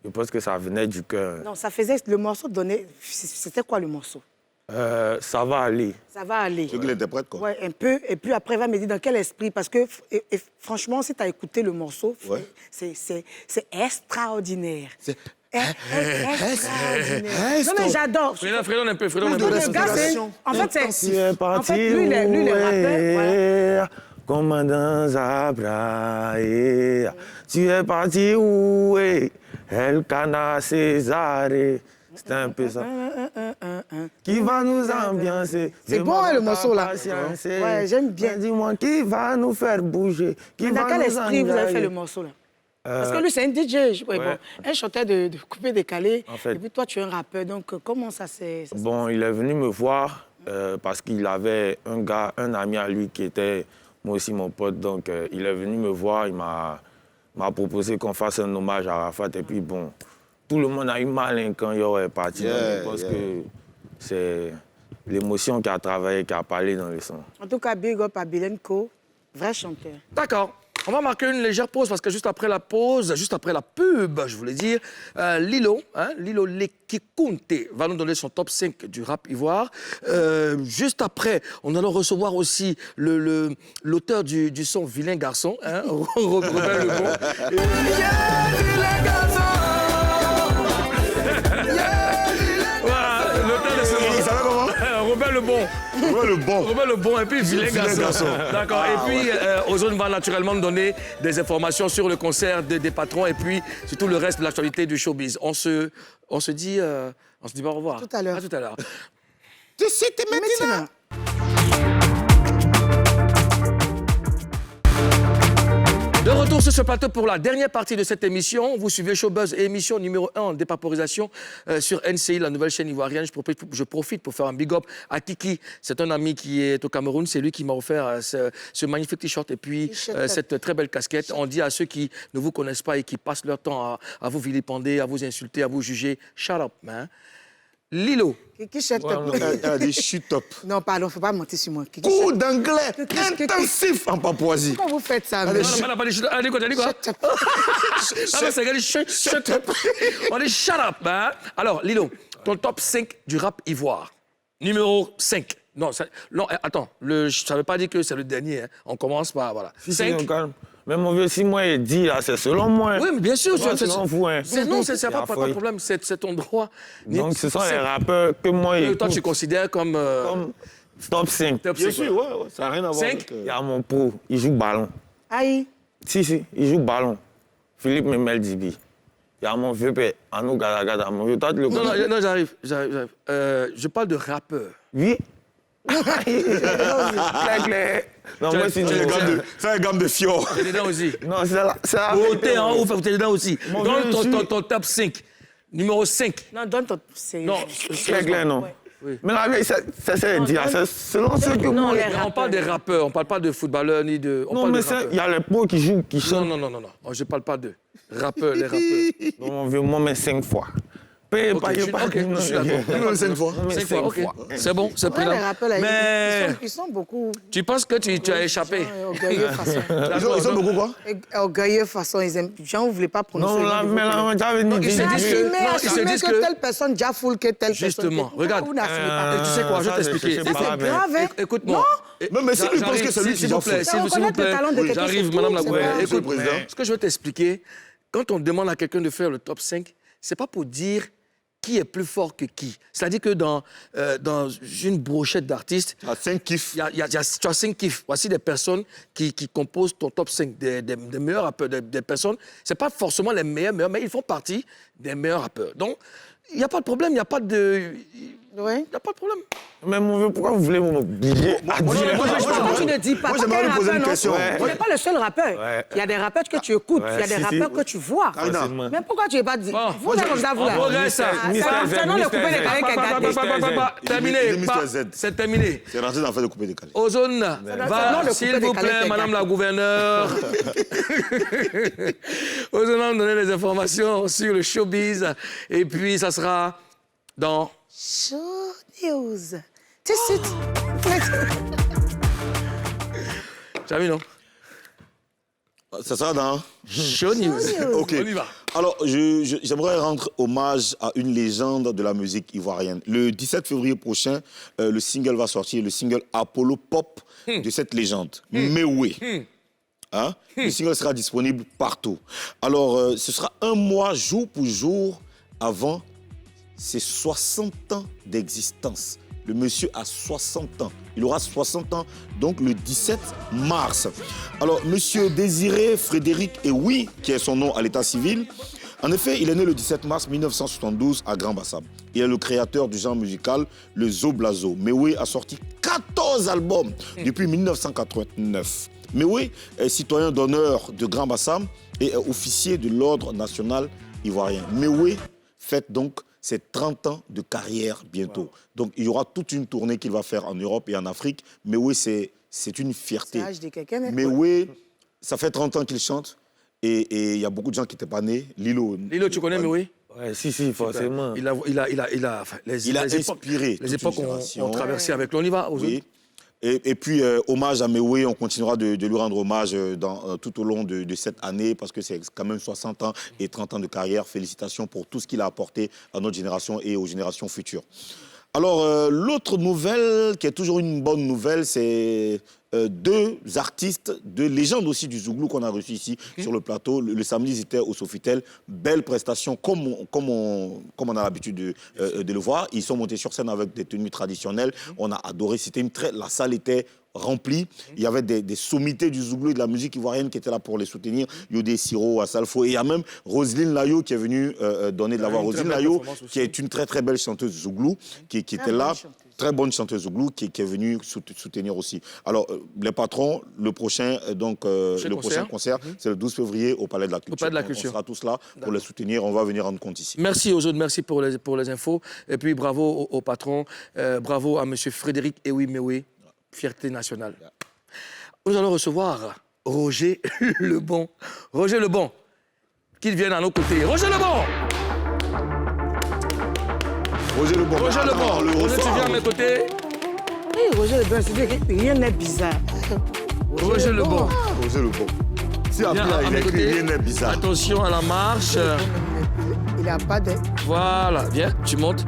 Speaker 8: je pense que ça venait du cœur.
Speaker 4: Non, ça faisait... Le morceau donnait... C'était quoi le morceau?
Speaker 8: Ça va aller.
Speaker 4: Ça va aller.
Speaker 3: C'est qu'il interprète, quoi.
Speaker 4: Ouais, un peu. Et puis après, il va me dire dans quel esprit. Parce que, et franchement, si tu as écouté le morceau,
Speaker 3: Ouais.
Speaker 4: c'est extraordinaire.
Speaker 3: C'est-
Speaker 4: Extraordinaire. Non, mais j'adore.
Speaker 2: Fredonne un peu, fredonne un
Speaker 4: Non,
Speaker 2: peu.
Speaker 4: le gars, c'est... En fait,
Speaker 8: Tu es parti
Speaker 4: lui, il est rappeur. Ouais.
Speaker 8: Commandant Zabra, tu es parti où El Cana Césaré. C'était un peu ça. Qui va nous ambiancer?
Speaker 4: C'est bon, hein, le morceau, là.
Speaker 8: Patience.
Speaker 4: Ouais, j'aime bien.
Speaker 8: Dis-moi, qui va nous faire bouger? Qui
Speaker 4: Mais dans
Speaker 8: va
Speaker 4: quel
Speaker 8: nous
Speaker 4: esprit vous avez fait
Speaker 8: engager?
Speaker 4: le morceau, là? Parce que lui, c'est un DJ. Ouais, bon, un chanteur de coupé décalé.
Speaker 8: En fait.
Speaker 4: Et puis toi, tu es un rappeur. Donc, comment ça s'est...
Speaker 8: Bon, il est venu me voir parce qu'il avait un ami à lui qui était moi aussi mon pote. Donc, il est venu me voir, il m'a proposé qu'on fasse un hommage à Arafat. Et puis, bon, tout le monde a eu mal hein, quand Yoro est parti. Donc, je pense que c'est l'émotion qui a travaillé, qui a parlé dans le son.
Speaker 4: En tout cas, big up à Bilenko, vrai chanteur.
Speaker 2: D'accord. On va marquer une légère pause parce que juste après la pause, juste après la pub, je voulais dire, Lilo Lekikunte va nous donner son top 5 du rap ivoire. Juste après, on allons recevoir aussi l'auteur du son Vilain Garçon, hein, Robert Lebon. Vilain Garçon! Voilà, l'auteur de ce
Speaker 3: Il s'appelle comment?
Speaker 2: Robert le bon.
Speaker 3: Robert le bon.
Speaker 2: Robert le bon et puis vilain
Speaker 3: Vilain
Speaker 2: garçon.
Speaker 3: garçon.
Speaker 2: D'accord. Et puis, Ozone va naturellement nous donner des informations sur le concert des patrons et puis sur tout le reste de l'actualité du showbiz. On se dit au revoir.
Speaker 4: Tout à l'heure.
Speaker 2: À tout à l'heure.
Speaker 3: C'était maintenant.
Speaker 2: De retour sur ce plateau pour la dernière partie de cette émission. Vous suivez Showbuzz, émission numéro 1 en dépaporisation sur NCI, la nouvelle chaîne ivoirienne. Je profite pour faire un big up à Kiki. C'est un ami qui est au Cameroun. C'est lui qui m'a offert ce magnifique t-shirt et puis cette très belle casquette. On dit à ceux qui ne vous connaissent pas et qui passent leur temps à vous vilipender, à vous insulter, à vous juger, shut up, man. Lilo.
Speaker 4: Qui shut up?
Speaker 3: Elle a dit shut up.
Speaker 4: Non, pardon, faut pas mentir sur moi.
Speaker 3: Cours d'anglais intensif en Papouasie.
Speaker 4: Pourquoi vous faites ça?
Speaker 2: Non, elle n'a pas dit shut up. Elle a dit quoi?
Speaker 4: Shut up.
Speaker 2: Ah, mais c'est qu'elle dit shut up. On dit shut up, hein? Alors, Lilo, ton top 5 du rap ivoire. Numéro 5. Non, attends, ça ne veut pas dire que c'est le dernier. Hein. On commence par, voilà.
Speaker 8: Si,
Speaker 2: 5.
Speaker 8: si, calme. Mais mon vieux, si moi, il dit, là, c'est selon moi.
Speaker 2: Oui, mais bien sûr.
Speaker 8: Moi, selon vous, hein.
Speaker 2: Non, c'est pas
Speaker 8: folie.
Speaker 2: de problème. C'est ton droit.
Speaker 8: Donc, ce sont les rappeurs que moi,
Speaker 2: Toi,
Speaker 8: écoute
Speaker 2: tu considères comme
Speaker 8: top 5.
Speaker 2: top
Speaker 3: Bien
Speaker 2: 5,
Speaker 3: sûr, ouais, ça n'a rien à voir
Speaker 2: 5?
Speaker 3: avec...
Speaker 8: Il y a mon pro, il joue ballon.
Speaker 4: Aïe.
Speaker 8: Si, il joue ballon. Philippe Memel Dibi. Il y a mon vieux père, Anou Gadagada. Mon vieux, toi, tu le connais?
Speaker 2: Non, j'arrive. Je parle de rappeur.
Speaker 8: Oui. Clair. Non, moi, c'est
Speaker 3: C'est un gamme de fior.
Speaker 2: T'es dedans aussi.
Speaker 8: Non, c'est la
Speaker 2: T'es en haut, t'es dedans aussi.
Speaker 8: Mon
Speaker 2: Donne
Speaker 8: vieux,
Speaker 2: ton top 5. Numéro 5.
Speaker 4: Non, donne ton... c'est-
Speaker 2: Non,
Speaker 8: clair, non.
Speaker 2: Oui.
Speaker 8: Mais la vieille, c'est dit, c'est selon ce que
Speaker 4: Non,
Speaker 8: moi...
Speaker 4: les
Speaker 2: on parle des rappeurs, on parle pas de footballeurs ni de. On
Speaker 8: Non,
Speaker 2: parle
Speaker 8: mais
Speaker 2: de
Speaker 8: ça,
Speaker 2: rappeurs.
Speaker 8: il y a les pros qui jouent, qui chantent.
Speaker 2: Non. Je parle pas de rappeurs, les rappeurs.
Speaker 8: Donc, mon vieux, moi, mais 5 fois.
Speaker 2: Ok, je suis d'accord.
Speaker 3: Dis-le 5 fois.
Speaker 2: 5 fois, ok. C'est bon, c'est pris
Speaker 4: Ouais, les
Speaker 2: là.
Speaker 4: rappels, là,
Speaker 2: Mais
Speaker 4: ils sont beaucoup...
Speaker 2: tu penses que tu as échappé?
Speaker 4: Orgueilleux façon.
Speaker 3: Ils ont beaucoup quoi?
Speaker 4: Orgueilleux façon, ils aiment... Les gens ne voulaient pas prononcer.
Speaker 8: Non,
Speaker 4: le
Speaker 8: là,
Speaker 4: nom de
Speaker 8: mais
Speaker 4: votre nom.
Speaker 8: là, j'avais dit...
Speaker 2: ils se disent que- non, ils se
Speaker 4: Assumer
Speaker 2: disent
Speaker 4: que
Speaker 2: que-
Speaker 4: telle personne déjà foule que telle personne.
Speaker 2: Justement,
Speaker 4: Pourquoi
Speaker 2: regarde.
Speaker 4: vous n'assumez pas?
Speaker 2: Et tu sais quoi, je vais
Speaker 8: Ça,
Speaker 2: t'expliquer.
Speaker 8: je sais
Speaker 4: Ça,
Speaker 8: pas,
Speaker 4: c'est
Speaker 8: mais-
Speaker 4: grave, hein?
Speaker 2: Écoute-moi.
Speaker 3: Non, mais si lui pense que c'est lui qui
Speaker 2: s'il vous
Speaker 3: s'en
Speaker 2: plaît,
Speaker 3: fout.
Speaker 2: s'il vous
Speaker 4: reconnaître le
Speaker 2: plaît.
Speaker 4: talent de quelqu'un,
Speaker 2: J'arrive,
Speaker 4: c'est
Speaker 2: madame
Speaker 4: tout,
Speaker 2: la
Speaker 4: c'est
Speaker 2: gouverneure.
Speaker 4: vrai.
Speaker 3: Monsieur le
Speaker 2: Écoute,
Speaker 3: Président.
Speaker 2: ce que je veux t'expliquer, quand on demande à quelqu'un de faire le top 5, c'est pas pour dire qui est plus fort que qui. C'est-à-dire que dans une brochette d'artistes,
Speaker 3: À 5 kiffs.
Speaker 2: tu as 5 kiffs. Voici des personnes qui composent ton top 5, des meilleurs rappeurs, des personnes. Ce n'est pas forcément les meilleurs, mais ils font partie des meilleurs rappeurs. Donc, il n'y a pas de problème, il n'y a pas de...
Speaker 4: Ouais.
Speaker 2: Il n'y a pas de problème.
Speaker 8: Mais mon vieux, pourquoi vous voulez m'obliger à dire...
Speaker 4: Pourquoi tu ne dis pas?
Speaker 3: Moi,
Speaker 4: Pas
Speaker 3: j'aimerais
Speaker 4: quel
Speaker 3: lui poser
Speaker 4: rappeur,
Speaker 3: une
Speaker 4: non?
Speaker 3: question.
Speaker 4: Tu n'es pas le seul rappeur.
Speaker 8: Ouais.
Speaker 4: Il y a des rappeurs que tu écoutes, il y a des
Speaker 8: si,
Speaker 4: rappeurs
Speaker 8: si.
Speaker 4: que tu vois.
Speaker 3: Karina.
Speaker 4: Mais pourquoi tu n'es pas dit?
Speaker 2: Bon,
Speaker 4: Vous, là, comme ça, vous, là.
Speaker 2: on progresse.
Speaker 4: C'est non, le coupé des carrés qui a gardé.
Speaker 2: Terminé.
Speaker 3: Il est Mr. Z.
Speaker 2: C'est terminé.
Speaker 3: C'est rentré dans l'affaire de couper des calés.
Speaker 2: Ozone,
Speaker 4: non,
Speaker 2: va,
Speaker 4: le
Speaker 2: s'il
Speaker 4: coupé
Speaker 2: vous
Speaker 4: décalé
Speaker 2: plaît,
Speaker 4: qui est
Speaker 2: madame
Speaker 4: gardé.
Speaker 2: la gouverneure. Ozone va nous donner les informations sur le showbiz. Et puis, ça sera dans...
Speaker 4: Show News. Tu sais,
Speaker 2: Tu as vu, non?
Speaker 3: Ça sera dans...
Speaker 2: Show News.
Speaker 3: Ok.
Speaker 2: On y va.
Speaker 3: Alors, j'aimerais rendre hommage à une légende de la musique ivoirienne. Le 17 février prochain, le single va sortir, le single Apollo Pop de cette légende, Mewé. Hein? Le single sera disponible partout. Alors, ce sera un mois, jour pour jour, avant ses 60 ans d'existence. Le monsieur a 60 ans. Il aura 60 ans, donc le 17 mars. Alors, monsieur Désiré Frédéric Ewi, qui est son nom à l'état civil, en effet, il est né le 17 mars 1972 à Grand-Bassam. Il est le créateur du genre musical, le Zoblazo. Mewé a sorti 14 albums depuis 1989. Mewé est citoyen d'honneur de Grand-Bassam et est officier de l'Ordre national ivoirien. Mewé fête donc ses 30 ans de carrière bientôt. Donc, il y aura toute une tournée qu'il va faire en Europe et en Afrique. Mewé, c'est une fierté.
Speaker 4: C'est l'âge de quelqu'un, mais-
Speaker 3: Mewé, ça fait 30 ans qu'il chante et il y a beaucoup de gens qui n'étaient pas nés. Lilo,
Speaker 2: tu connais, mais oui?
Speaker 8: Ouais, si, forcément.
Speaker 2: Il a enfin, les
Speaker 3: Il a
Speaker 2: époques-
Speaker 3: inspiré toute
Speaker 2: Les époques
Speaker 3: une
Speaker 2: ont
Speaker 3: génération.
Speaker 2: traversé avec lui. On y va, Ozone?
Speaker 3: Oui. Et puis, hommage à Mewé, on continuera de lui rendre hommage tout au long de cette année parce que c'est quand même 60 ans et 30 ans de carrière. Félicitations pour tout ce qu'il a apporté à notre génération et aux générations futures. Alors, l'autre nouvelle, qui est toujours une bonne nouvelle, c'est deux artistes de légende aussi du Zouglou qu'on a reçus ici sur le plateau. Le samedi, ils étaient au Sofitel. Belle prestation, comme on a l'habitude de le voir. Ils sont montés sur scène avec des tenues traditionnelles. On a adoré. La salle était remplie. Il y avait des sommités du Zouglou et de la musique ivoirienne qui étaient là pour les soutenir. Yodé Siro, Assalfo. Et il y a même Roselyne Layo qui est venue donner de la voix. Roselyne Layo, qui est une très très belle chanteuse Zouglou, qui était là. Très bonne chanteuse Zouglou qui est venue soutenir aussi. Alors, les patrons, le prochain concert, c'est le 12 février au Palais de la Culture. On sera tous là pour les soutenir. On va venir rendre compte ici.
Speaker 2: Merci aux autres, merci pour les infos. Et puis, bravo aux patrons. Bravo à M. Frédéric Ewi Mewe, fierté nationale. Nous allons recevoir Roger Lebon. Roger Lebon, qu'il vienne à nos côtés. Roger Lebon!
Speaker 3: Roger Lebon.
Speaker 2: Roger Lebon. Roger, tu viens à mes côtés.
Speaker 4: Oui, Roger Lebon, c'est rien n'est bizarre.
Speaker 2: Roger Lebon.
Speaker 3: Roger Lebon. Si après, il écrit rien n'est bizarre.
Speaker 2: Attention à la marche.
Speaker 4: Il n'a pas de...
Speaker 2: Voilà, viens, tu montes.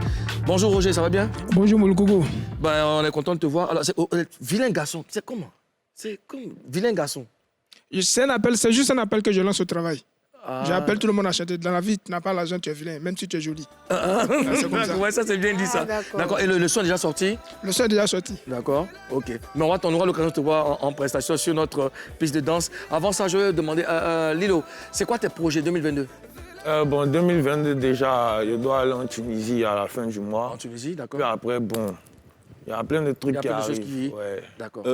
Speaker 2: Bonjour Roger, ça va bien?
Speaker 10: Bonjour Moulkougou.
Speaker 2: Ben, on est content de te voir. Alors, vilain garçon, c'est comment? C'est comme vilain garçon.
Speaker 10: C'est juste un appel que je lance au travail.
Speaker 2: Ah.
Speaker 10: J'appelle tout le monde à chanter. Dans la vie, tu n'as pas l'argent, tu es vilain, même si tu es joli. C'est comme ça.
Speaker 2: Ouais, ça c'est bien dit ça. D'accord. Et le son est déjà sorti?
Speaker 10: Le son est déjà sorti.
Speaker 2: D'accord, ok. Mais on aura l'occasion de te voir en prestation sur notre piste de danse. Avant ça, je vais demander, Lilo, c'est quoi tes projets 2022?
Speaker 8: 2022 déjà, je dois aller en Tunisie à la fin du mois.
Speaker 2: En Tunisie, d'accord.
Speaker 8: Puis après, il y a plein de trucs qui arrivent.
Speaker 2: Ouais. D'accord.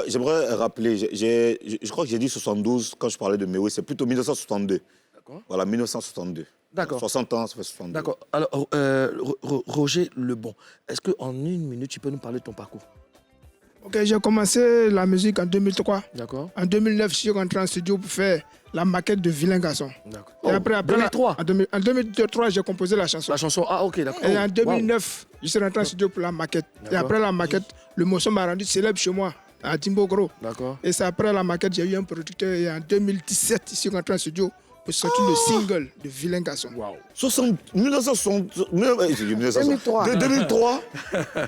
Speaker 3: J'aimerais rappeler, je crois que j'ai dit 72 quand je parlais de Mewe, c'est plutôt 1962.
Speaker 2: D'accord.
Speaker 3: Voilà, 1962.
Speaker 2: D'accord.
Speaker 3: 60 ans, ça fait 62.
Speaker 2: D'accord. Alors, Roger Lebon, est-ce qu'en une minute, tu peux nous parler de ton parcours?
Speaker 10: Ok, j'ai commencé la musique en 2003.
Speaker 2: D'accord.
Speaker 10: En 2009, je suis rentré en studio pour faire la maquette de Vilain Garçon.
Speaker 2: D'accord.
Speaker 10: Et après
Speaker 2: 2003
Speaker 10: En 2003, j'ai composé la chanson.
Speaker 2: La chanson, ah ok, d'accord.
Speaker 10: Et en 2009, je suis rentré en studio pour la maquette. Et après la maquette, le morceau m'a rendu célèbre chez moi, à Timbogro.
Speaker 2: D'accord.
Speaker 10: Et c'est après la maquette, j'ai eu un producteur. Et en 2017, je suis rentré en studio pour sortir le single de Vilain Garçon.
Speaker 2: Waouh.
Speaker 3: 2003.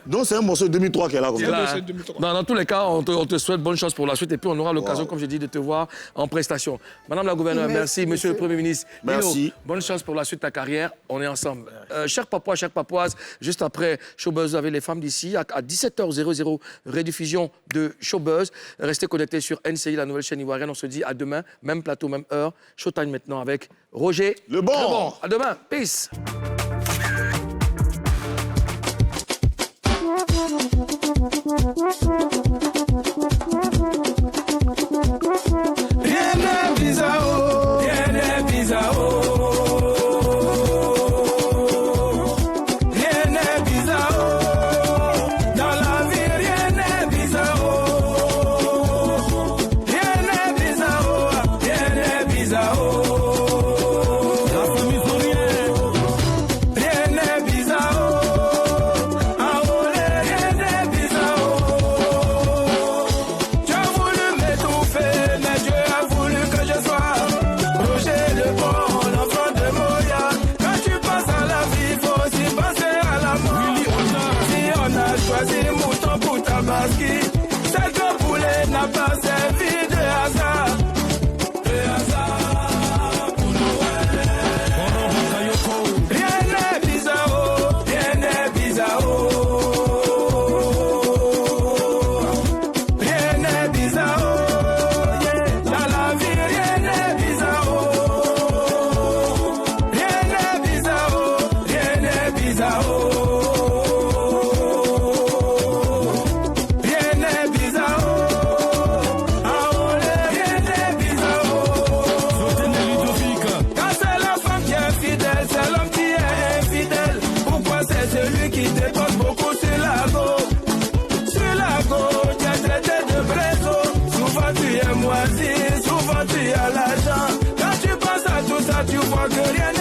Speaker 3: Donc c'est un morceau de 2003 qui est là. Comme ça.
Speaker 2: Dans tous les cas, on te souhaite bonne chance pour la suite et puis on aura l'occasion, comme j'ai dit, de te voir en prestation. Madame la gouverneure, merci. Monsieur le Premier ministre,
Speaker 3: merci.
Speaker 2: Lilo, bonne chance pour la suite de ta carrière. On est ensemble. Chers Papois, chères Papouaises, juste après Showbuzz avec les femmes d'ici, à 17h00, rediffusion de Showbuzz. Restez connectés sur NCI, la nouvelle chaîne ivoirienne. On se dit à demain, même plateau, même heure. Showtime maintenant avec Roger
Speaker 3: Lebon.
Speaker 2: À demain. Peace.
Speaker 11: Rien n'est bizarre, rien n'est bizarre. Rien n'est bizarre. Dans la vie, rien n'est bizarre. Rien n'est bizarre, rien n'est bizarre. Rien n'est bizarre. En haut, rien n'est bizarre. Tu as voulu m'étouffer, mais Dieu a voulu que je sois Roger Lebon, l'enfant de Moya. Quand tu penses à la vie, faut aussi penser à la mort. Si on a choisi mouton pour tabaski, c'est que poulet n'a pas servi de hasard. De hasard pour Noël. Rien n'est bizarre, rien n'est bizarre. Rien n'est bizarre. Dans la vie, rien n'est bizarre. Rien n'est bizarre. Rien n'est bizarre. Rien n'est bizarre. En haut, rien n'est bizarre. Quand c'est la femme qui est fidèle, c'est l'homme qui est infidèle. Pourquoi c'est celui qui dépense beaucoup sur la go? Sur la go, tu es traité de préso. Souvent tu es moisi, souvent tu as l'argent. Quand tu penses à tout ça, tu vois que rien